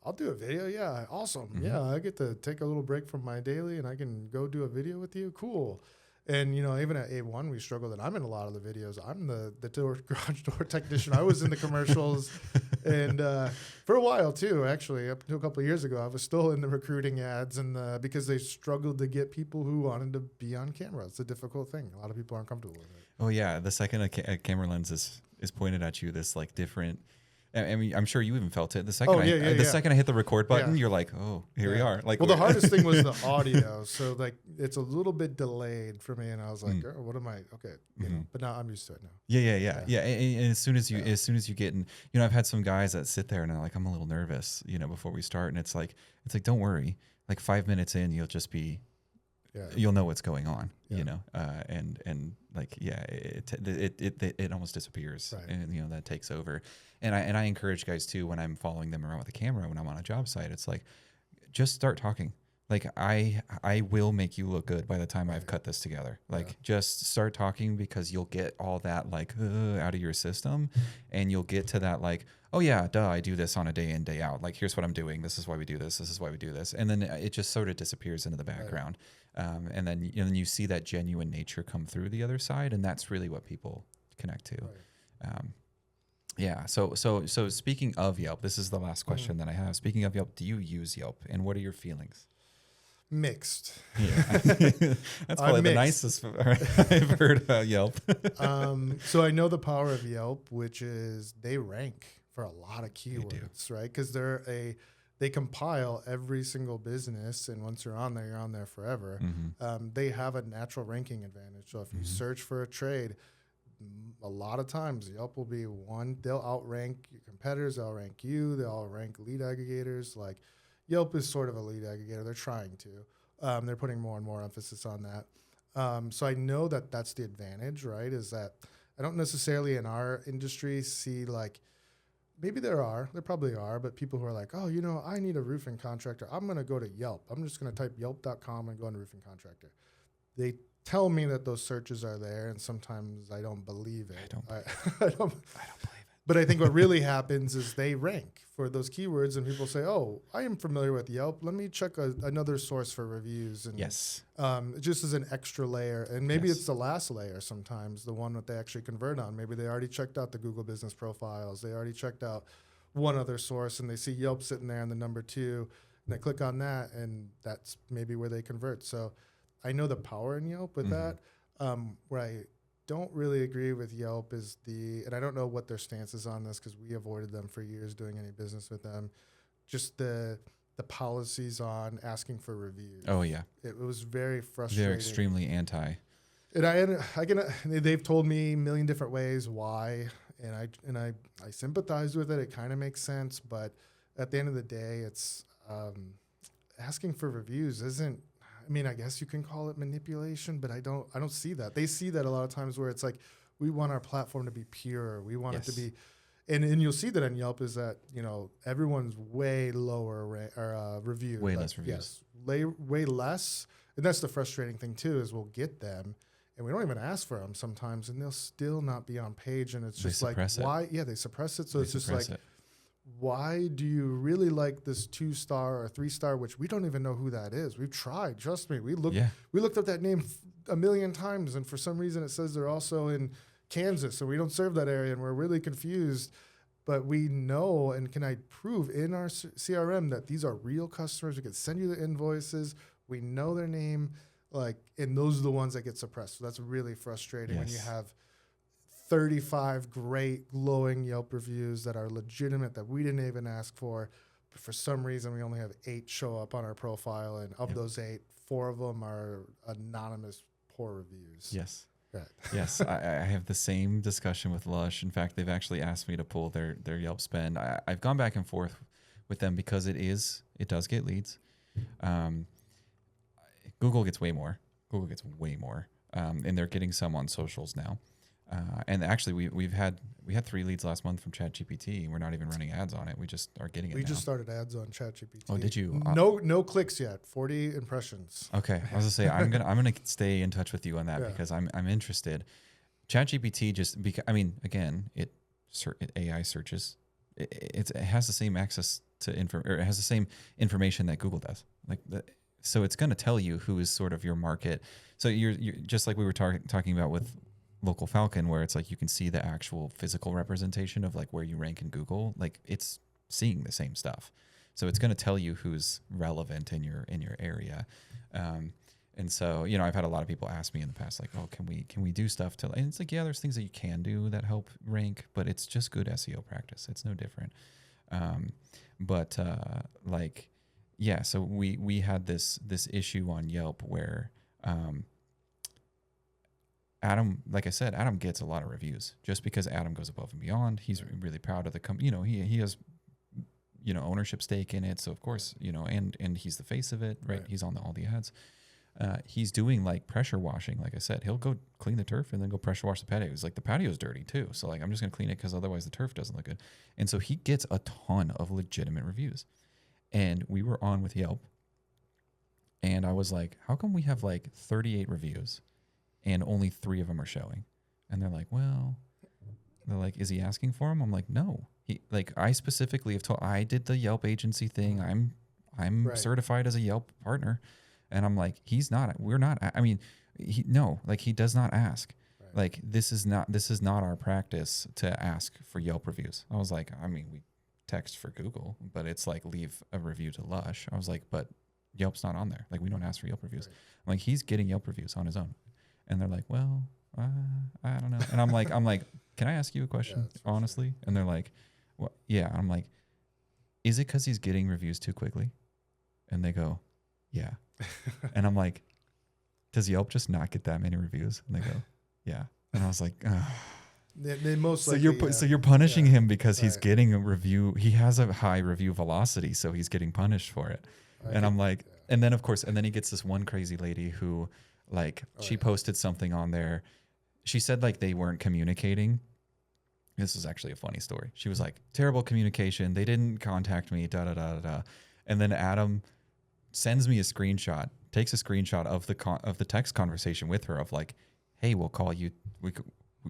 S2: I'll do a video. Yeah, awesome. Yeah, I get to take a little break from my daily, and I can go do a video with you. Cool. And, even at A1, we struggle that I'm in a lot of the videos. I'm the garage door technician. I was in the commercials. And for a while, too, actually, up to a couple of years ago, I was still in the recruiting ads because they struggled to get people who wanted to be on camera. It's a difficult thing. A lot of people aren't comfortable with it.
S1: Oh, yeah. The second a camera lens is pointed at you, this like different... I mean, I'm sure you even felt it. The second second I hit the record button, you're like, oh, here we are. Like,
S2: well, the hardest thing was the audio. So like, it's a little bit delayed for me. And I was like, oh, what am I? Okay. But now I'm used to it now.
S1: Yeah. And as soon as you get in, I've had some guys that sit there and they're like, I'm a little nervous, before we start. And it's like, don't worry. Like 5 minutes in, you'll just be, you'll know what's going on, and like, it almost disappears,
S2: right.
S1: And that takes over. And I encourage guys too, when I'm following them around with a camera, when I'm on a job site, it's like, just start talking. Like I will make you look good by the time I've cut this together. Like just start talking, because you'll get all that like out of your system, and you'll get to that like, oh yeah, duh, I do this on a day in, day out. Like, here's what I'm doing. This is why we do this. This is why we do this. And then it just sort of disappears into the background. Right. And then you see that genuine nature come through the other side, and that's really what people connect to. Right. Yeah. So speaking of Yelp, this is the last question that I have. Speaking of Yelp, do you use Yelp, and what are your feelings?
S2: Mixed.
S1: Yeah. That's probably the nicest I've heard about Yelp.
S2: So I know the power of Yelp, which is they rank for a lot of keywords, right? Because they compile every single business, and once you're on there forever. Mm-hmm. They have a natural ranking advantage. So if you search for a trade, a lot of times Yelp will be one. They'll outrank your competitors. They'll rank you. They'll outrank lead aggregators. Like, Yelp is sort of a lead aggregator. They're trying to. They're putting more and more emphasis on that. So I know that that's the advantage, right? Is that I don't necessarily in our industry see like, maybe there probably are, but people who are like, oh, I need a roofing contractor. I'm going to go to Yelp. I'm just going to type yelp.com and go on roofing contractor. They tell me that those searches are there, and sometimes I don't believe it. I don't believe it. But I think what really happens is they rank for those keywords, and people say, oh, I am familiar with Yelp. Let me check another source for reviews. And just as an extra layer. And maybe it's the last layer sometimes, the one that they actually convert on. Maybe they already checked out the Google business profiles. They already checked out one other source, and they see Yelp sitting there in the number 2, and they click on that, and that's maybe where they convert. So I know the power in Yelp with that. Where I don't really agree with Yelp is and I don't know what their stance is on this, because we avoided them for years doing any business with them. Just the policies on asking for reviews.
S1: Oh yeah,
S2: it was very frustrating.
S1: They're extremely anti.
S2: And they've told me a million different ways why, and I sympathize with it. It kind of makes sense, but at the end of the day, it's asking for reviews isn't. I mean, I guess you can call it manipulation, but I don't see that. They see that a lot of times where it's like, we want our platform to be pure. We want it to be, and you'll see that on Yelp is that, everyone's way lower review.
S1: Way less reviews.
S2: Yes, way less. And that's the frustrating thing too, is we'll get them and we don't even ask for them sometimes, and they'll still not be on page. And it's
S1: They
S2: just like,
S1: suppress it.
S2: why? Yeah, they suppress it. So
S1: They
S2: it's just
S1: suppress
S2: like,
S1: it.
S2: why do you really like this 2-star or 3-star, which we don't even know who that is? We've tried. Trust me. We looked up that name a million times, and for some reason it says they're also in Kansas, so we don't serve that area, and we're really confused. But we know, and can I prove in our CRM that these are real customers? We can send you the invoices. We know their name, and those are the ones that get suppressed. So that's really frustrating when you have 35 great glowing Yelp reviews that are legitimate that we didn't even ask for. But for some reason, we only have 8 show up on our profile. And of those 8, 4 of them are anonymous poor reviews.
S1: Yes.
S2: Right.
S1: Yes. I have the same discussion with Lush. In fact, they've actually asked me to pull their Yelp spend. I've gone back and forth with them because it does get leads. Google gets way more. And they're getting some on socials now. And actually, we had 3 leads last month from ChatGPT. We're not even running ads on it. We just are getting it.
S2: We
S1: now.
S2: just started ads on ChatGPT.
S1: Oh, did you?
S2: No clicks yet. 40 impressions.
S1: Okay, I was gonna say I'm gonna stay in touch with you on that because I'm interested. ChatGPT just because again it AI searches. It has the same access to it has the same information that Google does. So it's gonna tell you who is sort of your market. So you're just like we were talking about with Local Falcon, where it's like you can see the actual physical representation of like where you rank in Google. Like it's seeing the same stuff, so it's going to tell you who's relevant in your area. And so I've had a lot of people ask me in the past like, oh, can we do stuff to? And it's like, yeah, there's things that you can do that help rank, but it's just good SEO practice. It's no different. So we had this issue on Yelp where. Adam, like I said, Adam gets a lot of reviews just because Adam goes above and beyond. He's really proud of the company. He has, ownership stake in it. So of course, and he's the face of it, right? He's on all the ads. He's doing like pressure washing. Like I said, he'll go clean the turf and then go pressure wash the patio. He's like, the patio's dirty too. So like, I'm just going to clean it because otherwise the turf doesn't look good. And so he gets a ton of legitimate reviews. And we were on with Yelp. And I was like, how come we have like 38 reviews? And only 3 of them are showing. And they're like, is he asking for them? I'm like, no. I specifically have told, I did the Yelp agency thing. I'm certified as a Yelp partner. And I'm like, he does not ask. Right. Like, this is not our practice to ask for Yelp reviews. I was like, we text for Google, but it's like, leave a review to Lush. I was like, but Yelp's not on there. Like, we don't ask for Yelp reviews. Right. I'm like, he's getting Yelp reviews on his own. And they're like, well, I don't know. And I'm like, can I ask you a question, honestly? Sure. And they're like, well, yeah. I'm like, is it because he's getting reviews too quickly? And they go, yeah. And I'm like, does Yelp just not get that many reviews? And they go, yeah. And I was like,
S2: they most
S1: so you're punishing him because he's getting a review. He has a high review velocity, so he's getting punished for it. And I'm like, and then of course, and then he gets this one crazy lady who. She posted something on there. She said like they weren't communicating. This is actually a funny story. She was like, terrible communication. They didn't contact me, da da da da. And then Adam sends me a screenshot, takes a screenshot of the text conversation with her of like, hey, we'll call you.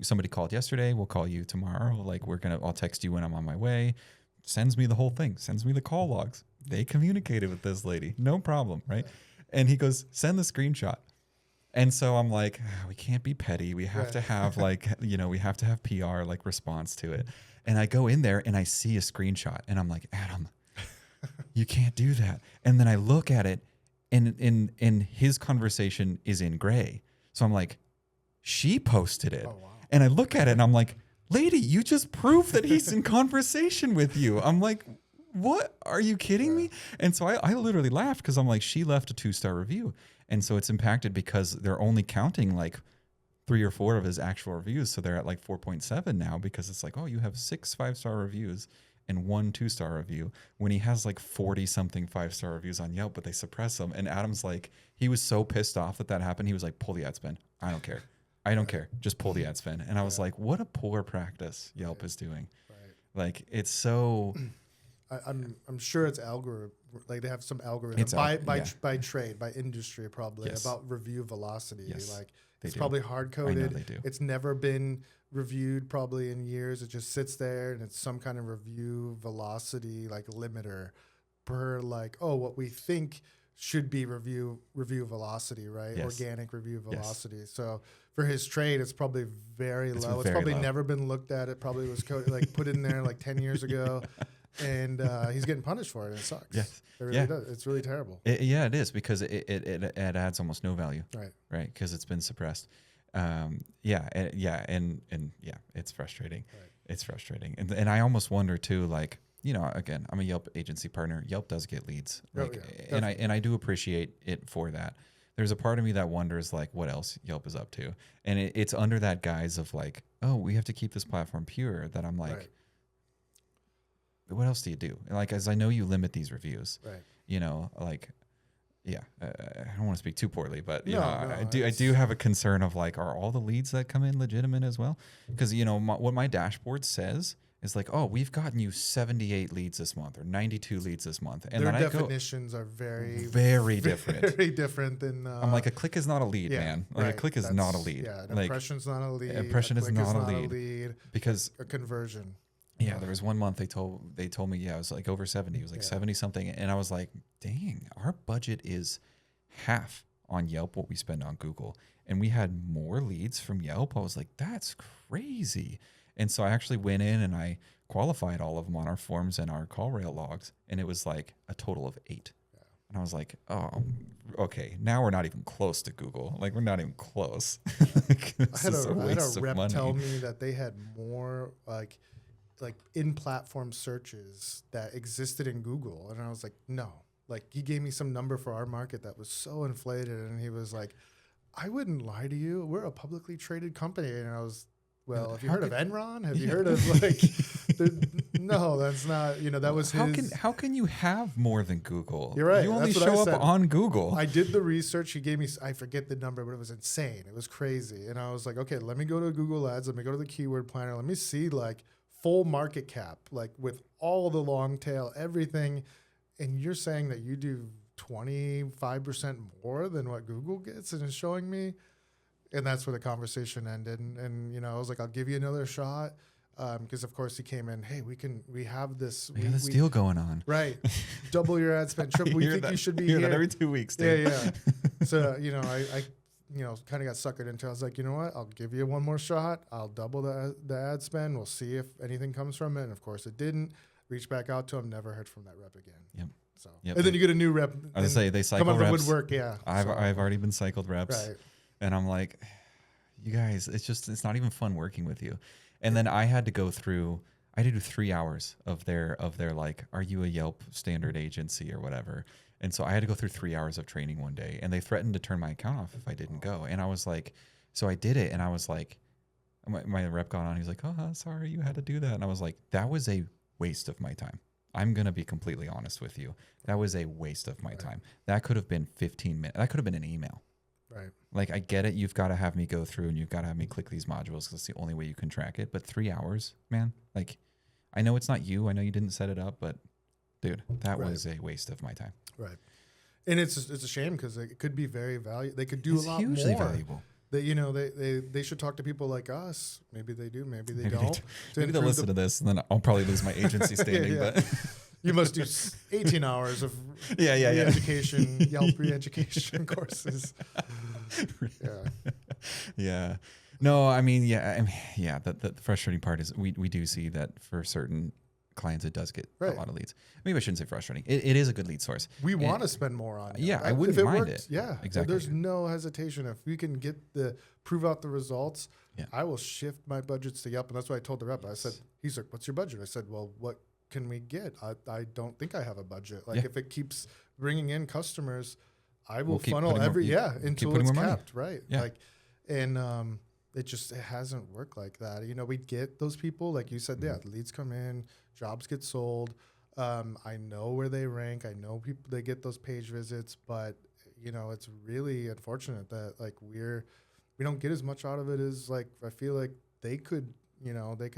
S1: Somebody called yesterday. We'll call you tomorrow. Like I'll text you when I'm on my way. Sends me the whole thing. Sends me the call logs. They communicated with this lady. No problem, right? And he goes, send the screenshot. And so I'm like, we can't be petty. We have to have we have to have PR like response to it. And I go in there and I see a screenshot and I'm like, Adam, you can't do that. And then I look at it and in his conversation is in gray. So I'm like, she posted it. Oh, wow. And I look at it and I'm like, lady, you just proved that he's in conversation with you. I'm like, what? Are you kidding me? And so I literally laughed because I'm like, she left a 2-star review. And so it's impacted because they're only counting like 3 or 4 of his actual reviews. So they're at like 4.7 now because it's like, oh, you have 6 5-star reviews and 1 2-star review when he has like 40 something 5-star reviews on Yelp, but they suppress them. And Adam's like, he was so pissed off that happened. He was like, pull the ad spend. I don't care. I don't care. Just pull the ad spend. And I was like, what a poor practice Yelp is doing. Right. Like it's so...
S2: I'm sure it's like they have some algorithm
S1: It's
S2: by trade, by industry, probably
S1: Yes.
S2: about review velocity.
S1: Yes,
S2: Like
S1: they
S2: it's
S1: do.
S2: probably hard coded.
S1: they do.
S2: It's never been reviewed probably in years. It just sits there and it's some kind of review velocity like limiter per like, oh, what we think should be review velocity, right?
S1: Yes.
S2: Organic review
S1: Yes.
S2: velocity. So for his trade, it's probably very low. It's
S1: very
S2: probably
S1: low.
S2: never been looked at. It probably was like put in there like 10 years ago, and he's getting punished for it. And it sucks.
S1: Yes.
S2: It really does. It's really terrible.
S1: Yeah, it is, because it adds almost no value.
S2: Right.
S1: Because it's been suppressed. And it's frustrating.
S2: Right.
S1: It's frustrating. And I almost wonder too, like, you know, again, I'm a Yelp agency partner. Yelp does get leads. Like, and I do appreciate it for that. There's a part of me that wonders like what else Yelp is up to. And it's under that guise of like, oh, we have to keep this platform pure, that I'm like, what else do you do? Like, as I know you limit these reviews,
S2: Right.
S1: you know, like, I don't want to speak too poorly, but I do have a concern of like, are all the leads that come in legitimate as well? Because, you know, what my dashboard says is like, oh, we've gotten you 78 leads this month or 92 leads this month. And
S2: their
S1: then
S2: definitions are very,
S1: very different.
S2: Very different than.
S1: I'm like, a click is not a lead, man. Like a click is not a lead.
S2: Yeah, an
S1: like,
S2: impression's not a lead.
S1: Impression is not a lead. Because
S2: a conversion.
S1: yeah, there was one month they told me, yeah, it was like over 70. It was like 70 something. And I was like, dang, our budget is half on Yelp what we spend on Google. And we had more leads from Yelp. I was like, that's crazy. And so I actually went in and I qualified all of them on our forms and our call rail logs. And it was like a total of 8. Yeah. And I was like, oh, okay, now we're not even close to Google. Like, we're not even close.
S2: I had a rep tell me that they had more like in-platform searches that existed in Google. And I was like, no. Like, he gave me some number for our market that was so inflated. And he was like, I wouldn't lie to you. We're a publicly traded company. And I was, well, have you heard of Enron? Have you heard of like, no, that's not, you know, that was his.
S1: How can you have more than Google?
S2: You're right.
S1: You only show up on Google.
S2: I did the research. He gave me, I forget the number, but it was insane. It was crazy. And I was like, okay, let me go to Google Ads. Let me go to the keyword planner. Let me see like full market cap, like with all the long tail, everything. And you're saying that you do 25% more than what Google gets and is showing me. And that's where the conversation ended. And you know, I was like, I'll give you another shot. Because of course he came in, hey, we have this.
S1: We have this deal going on.
S2: Right. Double your ad spend, triple. We think you should be here.
S1: That every 2 weeks, dude.
S2: Yeah. So, you know, I you know, kind of got suckered into it. I was like, you know what? I'll give you one more shot. I'll double the ad spend. We'll see if anything comes from it. And of course it didn't. Reached back out to him. Never heard from that rep again.
S1: Yep.
S2: So, and then you get a new rep.
S1: I was say they cycle
S2: come out
S1: reps.
S2: of the woodwork. Yeah.
S1: I've already been cycled reps.
S2: Right.
S1: And I'm like, you guys, it's not even fun working with you. And then I had to go through, I had to do 3 hours of their like, are you a Yelp standard agency or whatever? And so I had to go through 3 hours of training one day, and they threatened to turn my account off if I didn't go. And I was like, so I did it. And I was like, my rep got on. He's like, oh, sorry, you had to do that. And I was like, that was a waste of my time. I'm going to be completely honest with you. That was a waste of my time. That could have been 15 minutes. That could have been an email.
S2: Right.
S1: Like, I get it. You've got to have me go through and you've got to have me click these modules because it's the only way you can track it. But 3 hours, man, like, I know it's not you. I know you didn't set it up, but dude, that was a waste of my time.
S2: Right. And it's a shame because it could be very valuable. They could do a lot
S1: hugely
S2: more.
S1: Valuable.
S2: That, you know, they should talk to people like us. Maybe they do. Maybe they don't.
S1: Maybe they'll listen to this, and then I'll probably lose my agency standing. But
S2: you must do 18 hours of re-education, Yelp re-education courses.
S1: Yeah. No, I mean, the frustrating part is we do see that for certain clients it does get a lot of leads. Maybe I shouldn't say frustrating. It is a good lead source.
S2: We want to spend more on it.
S1: Yeah, I wouldn't mind it.
S2: Yeah,
S1: exactly.
S2: There's no hesitation. If we can prove out the results, I will shift my budgets to Yelp. And that's what I told the rep. I said, he's like, what's your budget? I said, well, what can we get? I don't think I have a budget. Like if it keeps bringing in customers, I will funnel until it's capped. Right.
S1: Yeah.
S2: Like, and it hasn't worked like that. You know, we get those people, like you said, the leads come in, jobs get sold. I know where they rank. I know people, they get those page visits, but you know, it's really unfortunate that like we don't get as much out of it as like, I feel like they could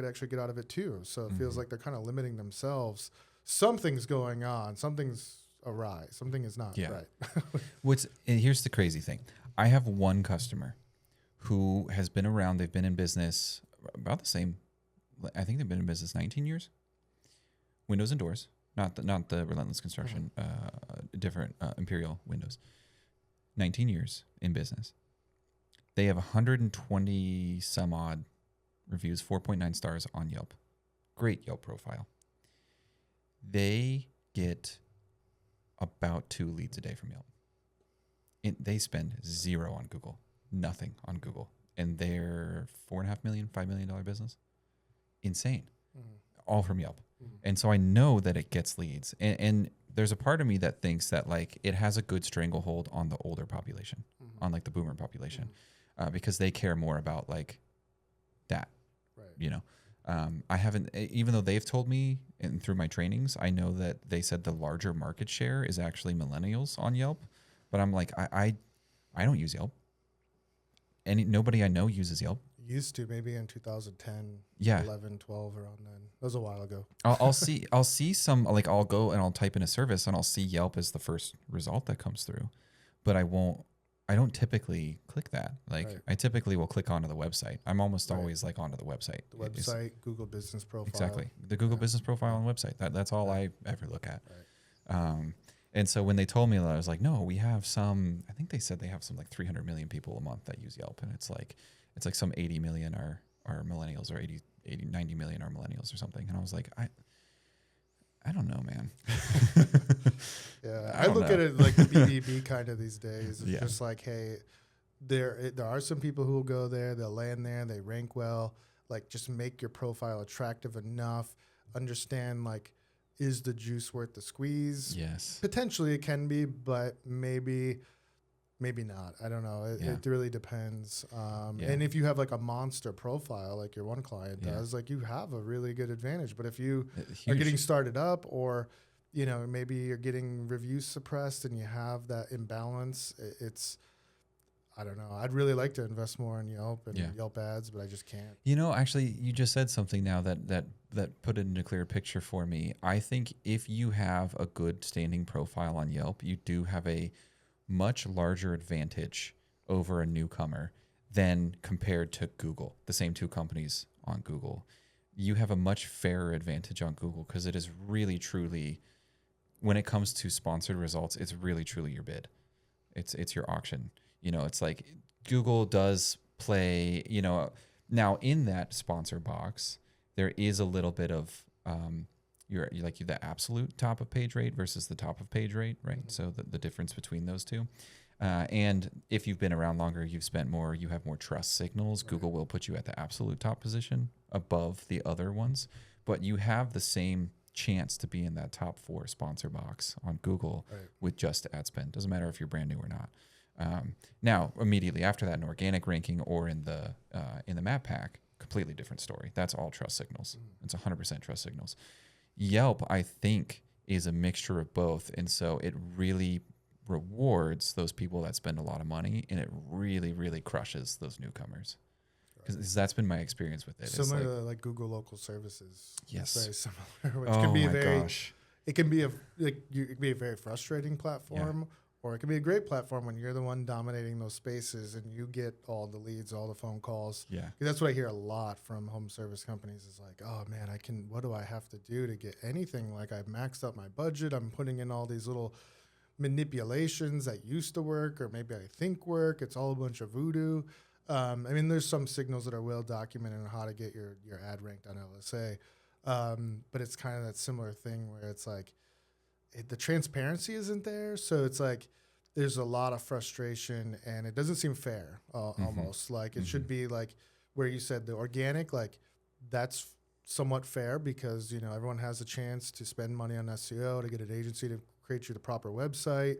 S2: actually get out of it too. So it feels like they're kind of limiting themselves. Something's going on. Something's awry. Something is not
S1: Yeah.
S2: right.
S1: And here's the crazy thing. I have one customer who has been around. They've been in business about the same. I think they've been in business 19 years. Windows and doors, not the Relentless Construction, different Imperial Windows. 19 years in business. They have 120 some odd reviews, 4.9 stars on Yelp. Great Yelp profile. They get about 2 leads a day from Yelp. They spend zero on Google, nothing on Google, and they're $4.5 million, $5 million business. Insane, all from Yelp. And so I know that it gets leads, and there's a part of me that thinks that like it has a good stranglehold on the older population, on like the boomer population, because they care more about like that,
S2: Right.
S1: you know. I haven't, even though they've told me and through my trainings, I know that they said the larger market share is actually millennials on Yelp, but I'm like, I don't use Yelp. Nobody I know uses Yelp.
S2: Used to, maybe in 2010,
S1: Yeah.
S2: 11, 12, around then. That was a while ago.
S1: I'll see some, like I'll go and I'll type in a service and I'll see Yelp as the first result that comes through, but I don't typically click that. Like
S2: Right.
S1: I typically will click onto the website. I'm almost always like onto the website.
S2: The website, Google Business Profile.
S1: Exactly. The Google Business Profile and website. That's all I ever look at.
S2: Right.
S1: And so when they told me that, I was like, no, we have some, I think they said they have some like 300 million people a month that use Yelp. And it's like some 80 million are millennials, or 80, 90 million are millennials or something. And I was like, I don't know, man.
S2: Yeah. I look at it like the BBB kind of these days. It's
S1: Yeah.
S2: just like, hey, there are some people who will go there, they'll land there, they rank well. Like, just make your profile attractive enough. Understand, like, is the juice worth the squeeze?
S1: Yes.
S2: Potentially it can be, but maybe not. I don't know. It really depends. And if you have like a monster profile, like your one client does, like you have a really good advantage. But if you are getting started up, or, you know, maybe you're getting reviews suppressed and you have that imbalance, it's, I don't know. I'd really like to invest more in Yelp and Yelp ads, but I just can't.
S1: You know, actually, you just said something now that put it in a clear picture for me. I think if you have a good standing profile on Yelp, you do have a much larger advantage over a newcomer than compared to Google, the same two companies on Google. You have a much fairer advantage on Google because it is really, truly, when it comes to sponsored results, it's really, truly your bid. It's your auction. You know, it's like Google does play, you know, now in that sponsor box, there is a little bit of you're the absolute top of page rate versus the top of page rate, right? Mm-hmm. So the difference between those two. And if you've been around longer, you've spent more, you have more trust signals. Right. Google will put you at the absolute top position above the other ones, but you have the same chance to be in that top 4 sponsor box on Google with just ad spend. Doesn't matter if you're brand new or not. Now, immediately after that, in organic ranking or in the map pack, completely different story. That's all trust signals. It's 100% trust signals. Yelp, I think, is a mixture of both, and so it really rewards those people that spend a lot of money, and it really, really crushes those newcomers. Because that's been my experience with it.
S2: Similar to like Google Local Services.
S1: Yes.
S2: It's very similar. Which can be it can be it can be a very frustrating platform. Yeah. Or it can be a great platform when you're the one dominating those spaces and you get all the leads, all the phone calls.
S1: Yeah.
S2: That's what I hear a lot from home service companies is like, oh man, what do I have to do to get anything? Like, I've maxed out my budget. I'm putting in all these little manipulations that used to work, or maybe I think work. It's all a bunch of voodoo. I mean, there's some signals that are well documented on how to get your ad ranked on LSA. But it's kind of that similar thing where it's like, the transparency isn't there, so it's like there's a lot of frustration, and it doesn't seem fair. Almost like it should be like where you said the organic, like that's somewhat fair because you know everyone has a chance to spend money on SEO to get an agency to create you the proper website,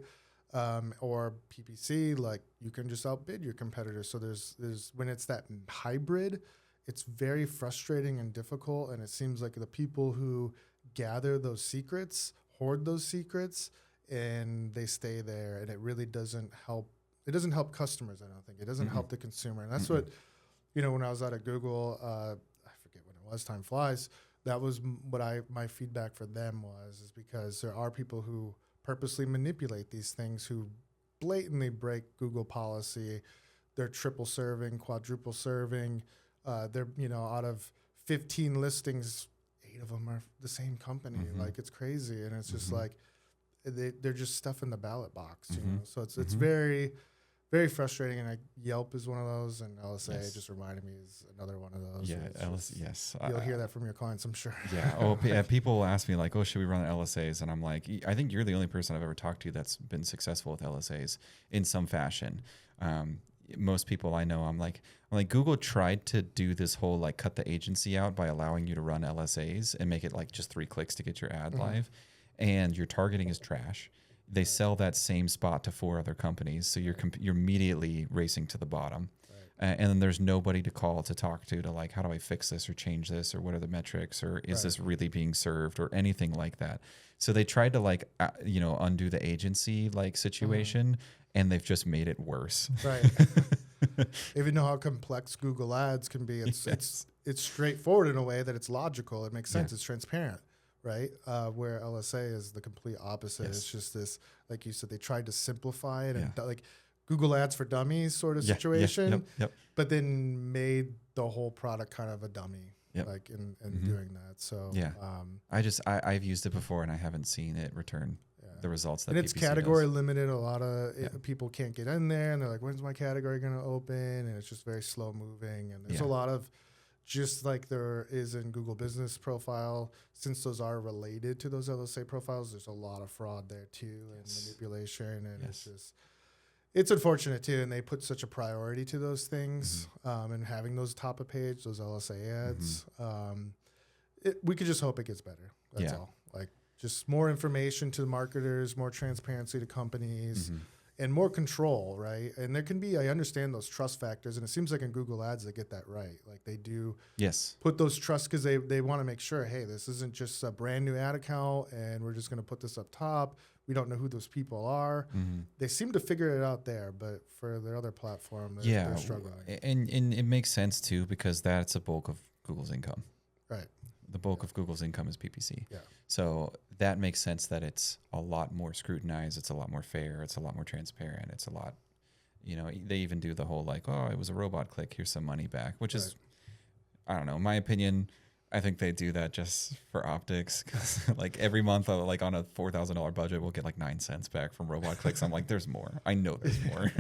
S2: or PPC. Like you can just outbid your competitors. So there's when it's that hybrid, it's very frustrating and difficult, and it seems like the people who gather those secrets hoard those secrets and they stay there, and it really doesn't help. It doesn't help customers. I don't think it doesn't help the consumer. And that's what, you know, when I was out at Google, I forget when it was, time flies. That was what my feedback for them was, is because there are people who purposely manipulate these things, who blatantly break Google policy. They're triple serving, quadruple serving. They're, out of 15 listings, 8 of them are the same company. Like, it's crazy. And it's just like, they're just stuffing the ballot box, So it's very, very frustrating. And Yelp is one of those, and LSA just reminded me is another one of those.
S1: Yeah, yes.
S2: You'll hear that from your clients, I'm sure.
S1: Yeah. Oh, yeah. People will ask me like, "Oh, should we run LSAs?" And I'm like, I think you're the only person I've ever talked to that's been successful with LSAs in some fashion. Most people I know, I'm like, Google tried to do this whole like cut the agency out by allowing you to run LSAs and make it like just 3 clicks to get your ad live, and your targeting is trash. They sell that same spot to 4 other companies, so you're immediately racing to the bottom. And then there's nobody to call to talk to like, how do I fix this or change this, or what are the metrics, or is this really being served, or anything like that. So they tried to like, undo the agency like situation, and they've just made it worse.
S2: Right. Even know how complex Google Ads can be. It's straightforward in a way that it's logical. It makes sense. It's transparent, right? Where LSA is the complete opposite. It's just this, like you said, they tried to simplify it and like Google Ads for Dummies sort of situation, but then made the whole product kind of a dummy, like in doing that. So
S1: I've used it before, and I haven't seen it return the results that
S2: and it's
S1: PPC
S2: category
S1: does.
S2: limited. A lot of people can't get in there, and they're like, when's my category going to open? And it's just very slow moving. And there's a lot of, just like there is in Google Business Profile, since those are related to those LSA profiles, there's a lot of fraud there too, and manipulation. And it's unfortunate too. And they put such a priority to those things, and having those top of page, those LSA ads. We could just hope it gets better. That's all. Like, just more information to the marketers, more transparency to companies, and more control, right? And there can be, I understand those trust factors, and it seems like in Google Ads they get that right. Like, they do put those trusts, because they want to make sure, hey, this isn't just a brand new ad account and we're just going to put this up top. We don't know who those people are. They seem to figure it out there, but for their other platform, they're struggling.
S1: And it makes sense too, because that's a bulk of Google's income.
S2: Right.
S1: The bulk of Google's income is PPC.
S2: Yeah.
S1: So that makes sense that it's a lot more scrutinized. It's a lot more fair. It's a lot more transparent. It's a lot, they even do the whole like, oh, it was a robot click, here's some money back, which is, I don't know, in my opinion, I think they do that just for optics. Cause like every month, like on a $4,000 budget, we'll get like 9 cents back from robot clicks. I'm like, there's more. I know there's more.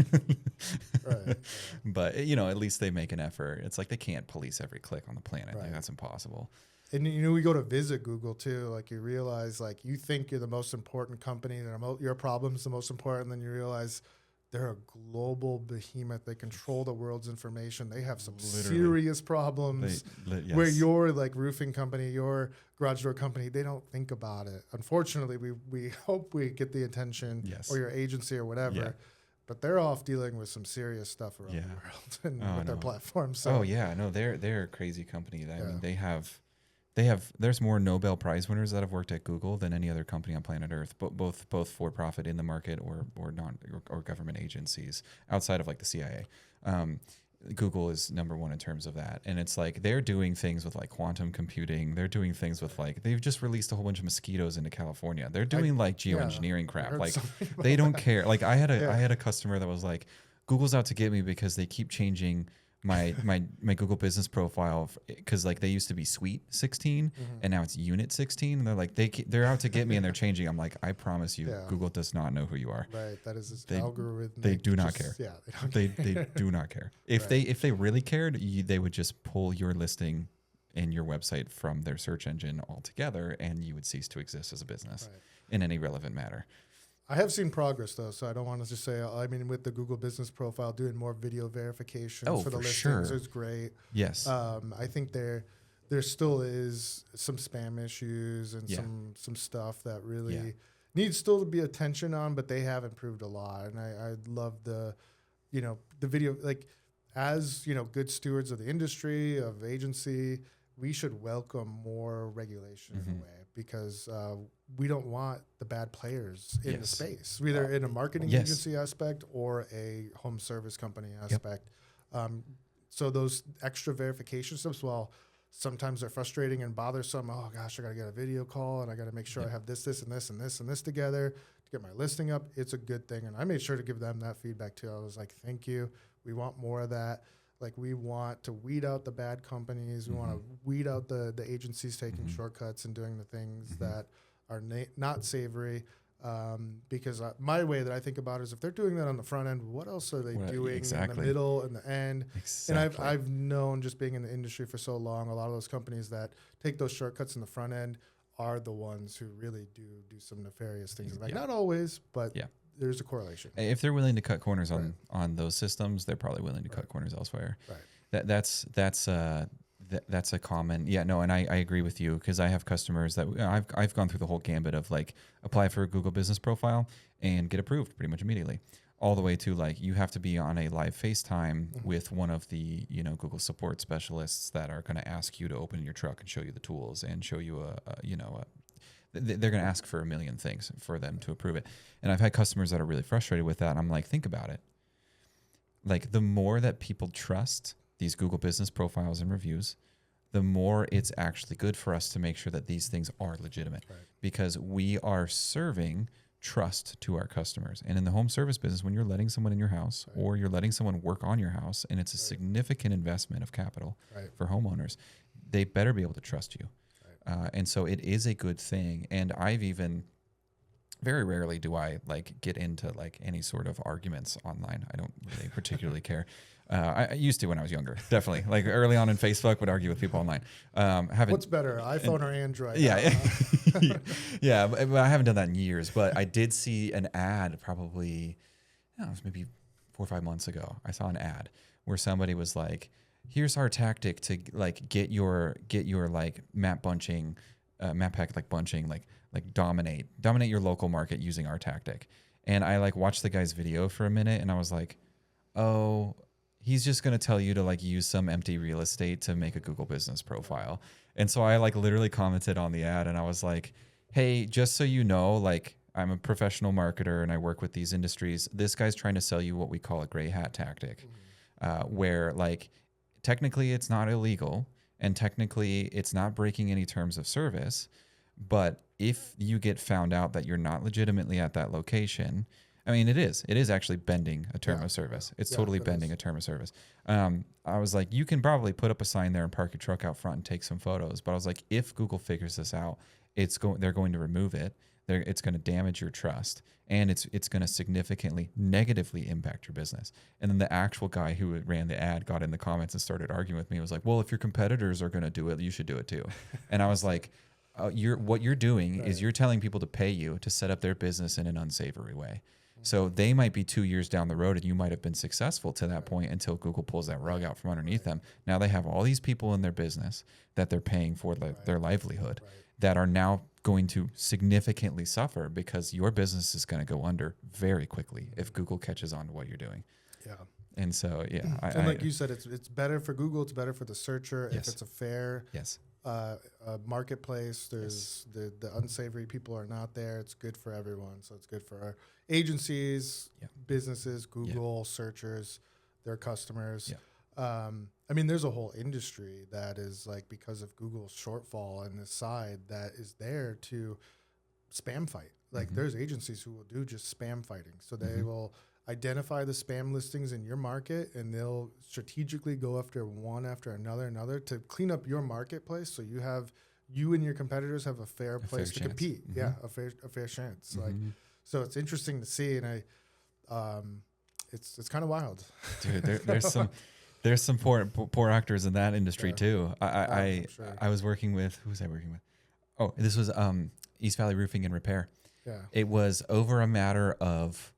S1: But at least they make an effort. It's like, they can't police every click on the planet. Like, that's impossible.
S2: And we go to visit Google too. Like, you realize, like, you think you're the most important company, and your problem's the most important. And then you realize they're a global behemoth. They control the world's information. They have some serious problems where your like roofing company, your garage door company, they don't think about it. Unfortunately, we hope we get the attention, or your agency or whatever. But they're off dealing with some serious stuff around the world and with their platforms. So.
S1: They're a crazy company. I mean, there's more Nobel Prize winners that have worked at Google than any other company on planet Earth, both for profit in the market or government agencies outside of like the CIA. Google is number one in terms of that. And it's like, they're doing things with like quantum computing. They're doing things with like, they've just released a whole bunch of mosquitoes into California. They're doing like geoengineering crap. Like, they don't care. Like, I had a customer that was like, Google's out to get me because they keep changing my Google Business Profile, because like they used to be Suite 16 and now it's Unit 16, and they're like they're out to get me and they're changing. I'm like, I promise you, Google does not know who you are.
S2: Right, that is this algorithm.
S1: They do not care.
S2: Yeah,
S1: they do not care. If they really cared, they would just pull your listing and your website from their search engine altogether, and you would cease to exist as a business in any relevant matter.
S2: I have seen progress though, so I don't want to just say. I mean, with the Google Business Profile, doing more video verification for the listings is great.
S1: Yes,
S2: I think there still is some spam issues and some stuff that really needs still to be attention on, but they have improved a lot. And I love the video, like, as good stewards of the industry, of agency, we should welcome more regulation in a way, because we don't want the bad players in the space, either in a marketing agency aspect or a home service company aspect. So those extra verification steps, while sometimes they're frustrating and bothersome, oh gosh, I got to get a video call and I got to make sure I have this, and this, and this, and this together to get my listing up, it's a good thing. And I made sure to give them that feedback too. I was like, thank you. We want more of that. Like, we want to weed out the bad companies. We want to weed out the agencies taking shortcuts and doing the things that are not savory. Because my way that I think about it is, if they're doing that on the front end, what else are they doing in the middle and the end? And I've known, just being in the industry for so long, a lot of those companies that take those shortcuts in the front end are the ones who really do some nefarious things. Like, not always, but there's a correlation.
S1: If they're willing to cut corners on those systems, they're probably willing to cut corners elsewhere. Right. That's a common, and I agree with you, because I have customers that I've gone through the whole gambit of, like, apply for a Google business profile and get approved pretty much immediately, all the way to, like, you have to be on a live FaceTime with one of the, Google support specialists that are going to ask you to open your truck and show you the tools and show you they're going to ask for a million things for them to approve it. And I've had customers that are really frustrated with that. And I'm like, think about it. Like, the more that people trust these Google business profiles and reviews, the more it's actually good for us to make sure that these things are legitimate, because we are serving trust to our customers. And in the home service business, when you're letting someone in your house or you're letting someone work on your house, and it's a significant investment of capital for homeowners, they better be able to trust you. And so it is a good thing. And very rarely do I, like, get into, like, any sort of arguments online. I don't really particularly care. I used to when I was younger, definitely. Like, early on in Facebook, would argue with people online.
S2: What's better, iPhone or Android?
S1: Yeah, but I haven't done that in years. But I did see an ad probably, it was maybe 4 or 5 months ago. I saw an ad where somebody was like, here's our tactic to, like, get your like map pack, like, bunching, like dominate your local market using our tactic. And I, like, watched the guy's video for a minute, and I was like, oh, he's just going to tell you to, like, use some empty real estate to make a Google business profile. And so I, like, literally commented on the ad, and I was like, hey, just so you know, like, I'm a professional marketer and I work with these industries. This guy's trying to sell you what we call a gray hat tactic, where, like, technically it's not illegal and technically it's not breaking any terms of service. But if you get found out that you're not legitimately at that location, I mean, it is actually bending a term of service. It's totally bending a term of service. I was like, you can probably put up a sign there and park your truck out front and take some photos. But I was like, if Google figures this out, they're going to remove it. It's going to damage your trust, and it's going to significantly negatively impact your business. And then the actual guy who ran the ad got in the comments and started arguing with me. It was like, well, if your competitors are going to do it, you should do it too. And I was like, what you're doing is you're telling people to pay you to set up their business in an unsavory way. So they might be 2 years down the road, and you might have been successful to that point until Google pulls that rug out from underneath them. Now they have all these people in their business that they're paying for their livelihood that are now going to significantly suffer, because your business is going to go under very quickly if Google catches on to what you're doing. Yeah. And so,
S2: like you said, it's better for Google. It's better for the searcher. If it's a fair marketplace, there's the unsavory people are not there. It's good for everyone. So it's good for our agencies, businesses, Google, searchers, their customers. I mean, there's a whole industry that is, like, because of Google's shortfall on this side, that is there to spam fight. Like, there's agencies who will do just spam fighting. So they will identify the spam listings in your market, and they'll strategically go after one after another to clean up your marketplace, so you and your competitors have a fair place to compete. A fair chance. Like, so it's interesting to see, and it's kind of wild.
S1: Dude, there's some poor actors in that industry too. I was working with, who was I working with? Oh, this was East Valley Roofing and Repair. Yeah. It was over a matter of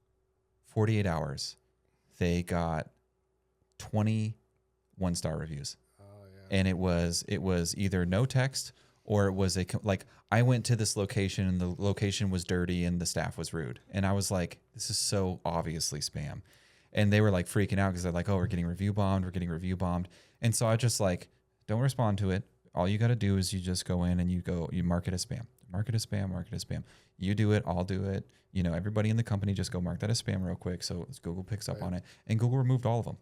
S1: 48 hours, they got 20 one-star reviews. And it was either no text, or it was I went to this location and the location was dirty and the staff was rude. And I was like, this is so obviously spam. And they were, like, freaking out because they're like, oh, we're getting review bombed. And so I just, like, don't respond to it. All you got to do is you just go in and you mark it as spam. Mark it as spam. You do it, I'll do it. Everybody in the company just go mark that as spam real quick, so Google picks up on it. And Google removed all of them.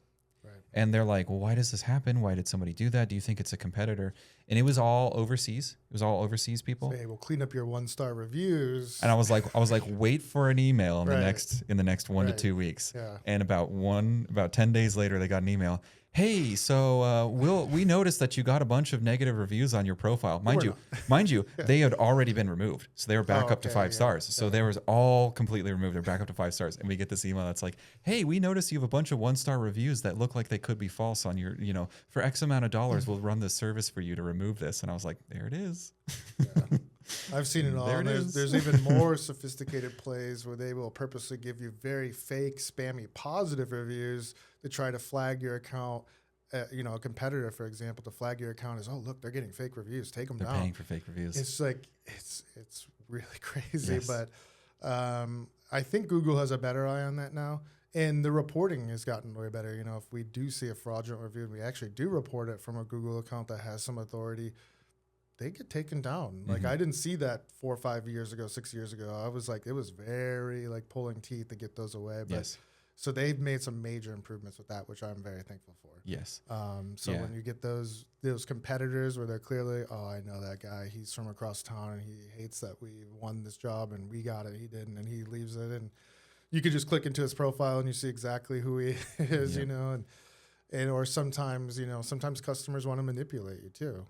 S1: And they're like, well, why does this happen? Why did somebody do that? Do you think it's a competitor? And it was all overseas. It was all overseas people.
S2: So, hey, we'll clean up your 1-star reviews.
S1: And I was like, wait for an email in
S2: Right.
S1: the next 1 to
S2: Right.
S1: 2 weeks.
S2: Yeah.
S1: And about 10 days later, they got an email. Hey, so we noticed that you got a bunch of negative reviews on your profile. Mind you, they had already been removed, so they were back up to 5 stars. So they was all completely removed. They're back up to 5 stars, and we get this email that's like, "Hey, we noticed you have a bunch of 1-star reviews that look like they could be false on your, for X amount of dollars, we'll run this service for you to remove this." And I was like, "There it is."
S2: Yeah. I've seen it all.
S1: There
S2: And
S1: it is.
S2: there's even more sophisticated plays where they will purposely give you very fake, spammy, positive reviews to try to flag your account. A competitor, for example, to flag your account is, oh, look, they're getting fake reviews. Take them
S1: They're
S2: down.
S1: paying for fake reviews.
S2: It's like it's really crazy,
S1: Yes.
S2: but I think Google has a better eye on that now, and the reporting has gotten way better. If we do see a fraudulent review and we actually do report it from a Google account that has some authority, they get taken down. Like I didn't see that 4 or 5 years ago, 6 years ago. I was like, it was very like pulling teeth to get those away. But
S1: Yes.
S2: so they've made some major improvements with that, which I'm very thankful for.
S1: Yes.
S2: So when you get those competitors where they're clearly, oh, I know that guy, he's from across town and he hates that we won this job and we got it, he didn't, and he leaves it, and you could just click into his profile and you see exactly who he is, and or sometimes customers want to manipulate you too.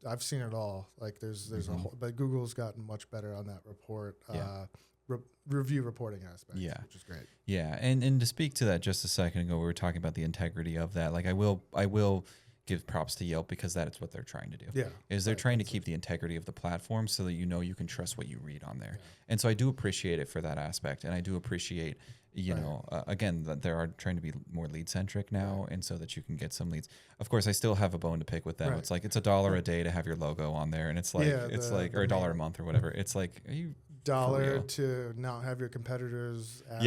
S2: I've seen it all. Like there's a whole, but Google's gotten much better on that review reporting aspect, which is great.
S1: Yeah, and to speak to that just a second ago, we were talking about the integrity of that. Like I will give props to Yelp because that is what they're trying to do.
S2: Yeah,
S1: they're trying to keep the integrity of the platform so that you can trust what you read on there. Yeah. And so I do appreciate it for that aspect, and I do appreciate again that they are trying to be more lead centric now, and so that you can get some leads. Of course, I still have a bone to pick with them. Right. It's like it's $1 a day to have your logo on there, and it's like or $1 a month or whatever. It's like, are you
S2: $1 to not have your competitors on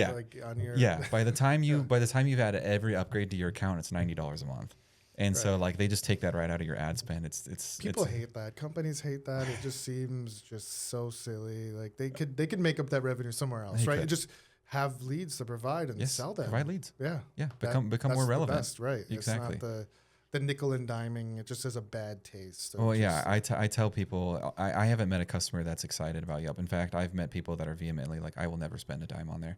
S2: your
S1: by the time you've added every upgrade to your account, it's $90 a month. And so like they just take that right out of your ad spend.
S2: People hate that. Companies hate that. It just seems just so silly. Like they could make up that revenue somewhere else, right? Just have leads to provide and sell them.
S1: Provide leads.
S2: Yeah.
S1: Become more relevant.
S2: Best, right?
S1: Exactly.
S2: It's not the nickel and diming. It just has a bad taste.
S1: Oh yeah, I tell people I haven't met a customer that's excited about Yelp. In fact, I've met people that are vehemently like, I will never spend a dime on there.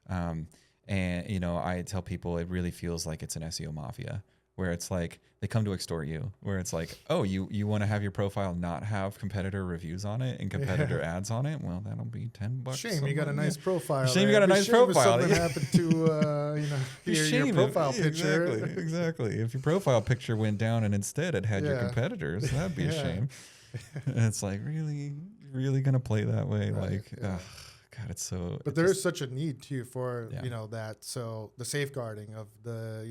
S2: Right.
S1: And I tell people it really feels like it's an SEO mafia, where it's like they come to extort you, where it's like, oh, you want to have your profile not have competitor reviews on it and competitor ads on it? Well, that'll be $10.
S2: Shame you got a nice profile.
S1: Shame you got a nice profile.
S2: If something happened to your profile picture.
S1: Exactly. If your profile picture went down and instead it had your competitors, that'd be a shame. And it's like, really gonna play that way?
S2: Right.
S1: God, it's so.
S2: But there is such a need too for that. So the safeguarding of the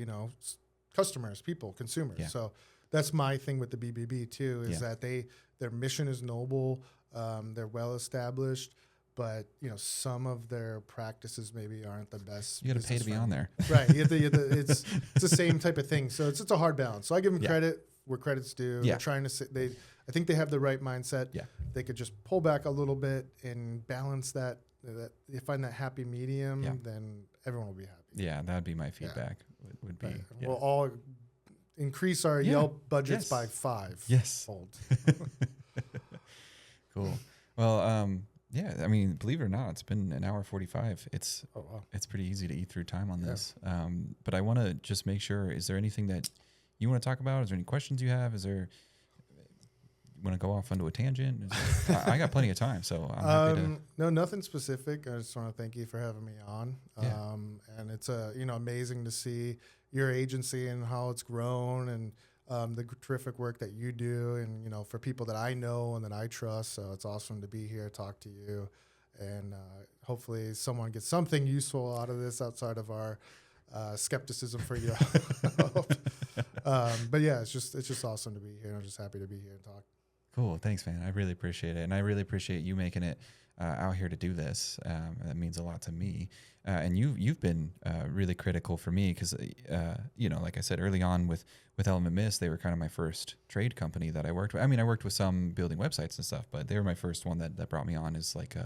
S2: customers, people, consumers. Yeah. So that's my thing with the BBB too, is that their mission is noble, they're well established, but some of their practices maybe aren't the best.
S1: You got to pay to be on there,
S2: right? It's the same type of thing. So it's a hard balance. So I give them credit where credit's due. They're trying to I think they have the right mindset. Yeah, they could just pull back a little bit and balance that. You find that happy medium, then everyone will be happy.
S1: Yeah, that would be my feedback. Would be
S2: we'll all increase our Yelp budgets by 5.
S1: Yes.
S2: Fold.
S1: Cool. Well, I mean, believe it or not, it's been an hour 45. It's pretty easy to eat through time on this. But I want to just make sure, is there anything that you want to talk about? Is there any questions you have? You want to go off onto a tangent? I got plenty of time, so I'm happy to.
S2: No, nothing specific. I just want to thank you for having me on. And it's amazing to see your agency and how it's grown, and the terrific work that you do, and for people that I know and that I trust. So it's awesome to be here, talk to you, and hopefully someone gets something useful out of this outside of our skepticism for you. But yeah, it's just awesome to be here. I'm just happy to be here and talk.
S1: Cool. Thanks, man. I really appreciate it. And I really appreciate you making it out here to do this. That means a lot to me. And you've been really critical for me because, like I said, early on with Element Mist, they were kind of my first trade company that I worked with. I mean, I worked with some building websites and stuff, but they were my first one that brought me on as like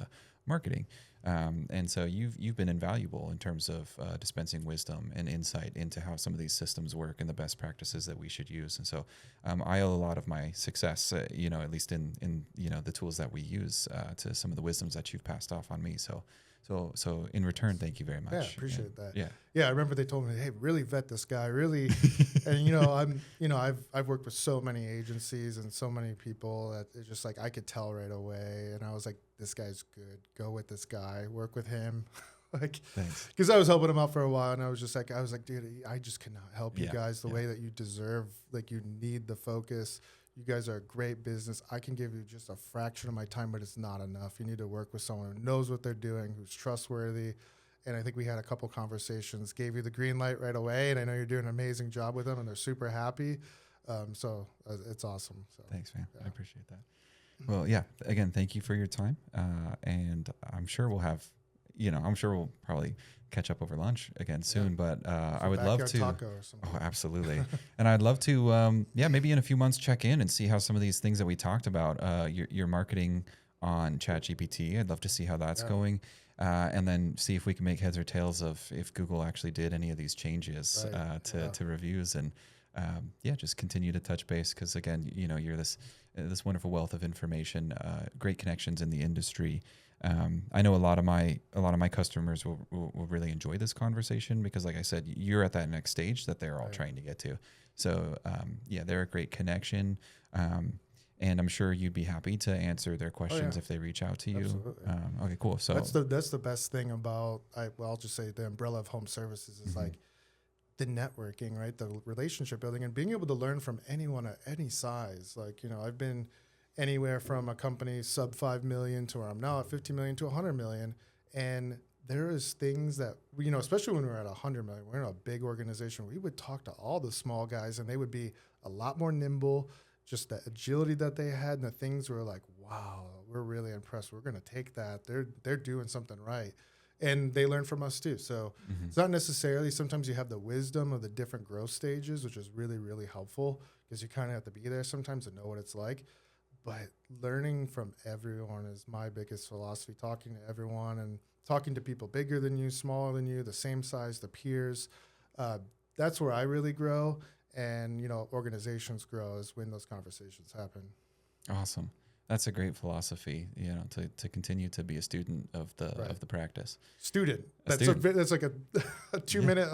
S1: marketing. And so you've been invaluable in terms of dispensing wisdom and insight into how some of these systems work and the best practices that we should use. And so I owe a lot of my success, at least in the tools that we use to some of the wisdoms that you've passed off on me. So in return, thank you very much.
S2: Yeah, appreciate that.
S1: Yeah.
S2: Yeah, I remember they told me, "Hey, really vet this guy, really." And I've worked with so many agencies and so many people that it's just like I could tell right away. And I was like, "This guy's good. Go with this guy. Work with him." Like,
S1: Thanks.
S2: because I was helping him out for a while, and I was like, "Dude, I just cannot help you
S1: Yeah,
S2: guys the
S1: yeah.
S2: way that you deserve. Like, you need the focus. You guys are a great business. I can give you just a fraction of my time, but it's not enough. You need to work with someone who knows what they're doing, who's trustworthy." And I think we had a couple conversations, gave you the green light right away. And I know you're doing an amazing job with them, and they're super happy. So it's awesome. So
S1: Thanks, man.
S2: yeah.
S1: I appreciate that. Well, yeah. Again, thank you for your time. And I'm sure we'll probably catch up over lunch again soon. But I would love to.
S2: Taco or something.
S1: Oh, absolutely. And I'd love to, maybe in a few months check in and see how some of these things that we talked about, your marketing on ChatGPT. I'd love to see how that's going. And then see if we can make heads or tails of if Google actually did any of these changes to reviews, and just continue to touch base, because again, you're this wonderful wealth of information, great connections in the industry. I know a lot of my customers will really enjoy this conversation, because like I said, you're at that next stage that they're all trying to get to. So they're a great connection. And I'm sure you'd be happy to answer their questions if they reach out to you.
S2: Absolutely.
S1: Okay, cool. So
S2: that's the best thing about I'll just say the umbrella of home services is like the networking, right? The relationship building and being able to learn from anyone at any size. Like, I've been anywhere from a company sub 5 million to where I'm now at 50 million to 100 million. And there is things that, especially when we're at 100 million, we're in a big organization, we would talk to all the small guys and they would be a lot more nimble. Just the agility that they had and the things were like, wow, we're really impressed. We're going to take that. They're doing something right. And they learn from us too. So it's not necessarily, sometimes you have the wisdom of the different growth stages, which is really, really helpful, because you kind of have to be there sometimes to know what it's like. But learning from everyone is my biggest philosophy, talking to everyone and talking to people bigger than you, smaller than you, the same size, the peers. That's where I really grow. And, organizations grow is when those conversations happen.
S1: Awesome. That's a great philosophy, to continue to be a student of the practice.
S2: Student. That's like a 2 minute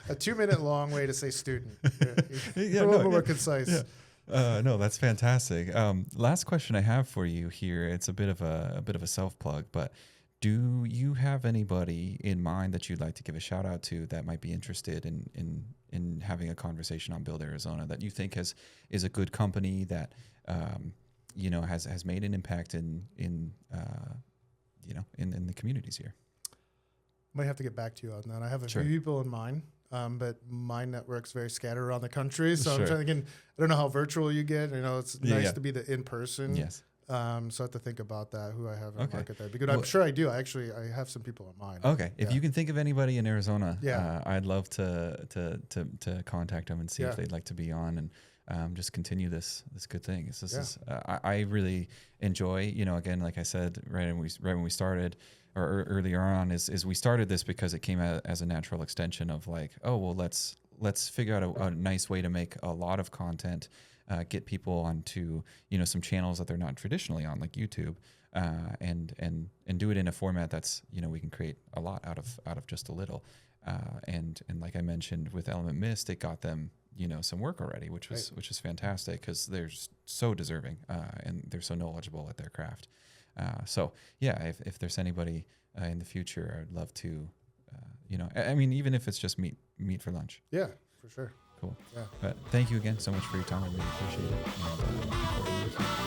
S2: a 2 minute long way to say student. A little more concise.
S1: Yeah. No, that's fantastic. Last question I have for you here. It's a bit of a self plug, but do you have anybody in mind that you'd like to give a shout out to that might be interested in having a conversation on Build Arizona, that you think is a good company that has made an impact in the communities here?
S2: Might have to get back to you on that. I have a
S1: Sure.
S2: few people in mind, but my network's very scattered around the country. So
S1: Sure.
S2: I'm trying to get, I don't know how virtual you get. It's nice to be the in-person.
S1: Yes.
S2: So I have to think about that, who I have in market there. Because
S1: Well,
S2: I'm sure I do. I have some people in mind.
S1: Okay. If you can think of anybody in Arizona,
S2: Yeah.
S1: I'd love to contact them and see if they'd like to be on and just continue this good thing. I really enjoy, again, like I said, right when we started or earlier on is we started this because it came as a natural extension of like, oh, well, let's figure out a nice way to make a lot of content, get people onto, some channels that they're not traditionally on, like YouTube, and do it in a format that's, we can create a lot out of just a little. And like I mentioned with Element Mist, it got them, some work already, which is fantastic, because they're so deserving, and they're so knowledgeable at their craft. If there's anybody in the future, I'd love to, even if it's just meet for lunch.
S2: Yeah, for sure.
S1: Cool.
S2: Yeah.
S1: But thank you again so much for your time. I really appreciate it. And,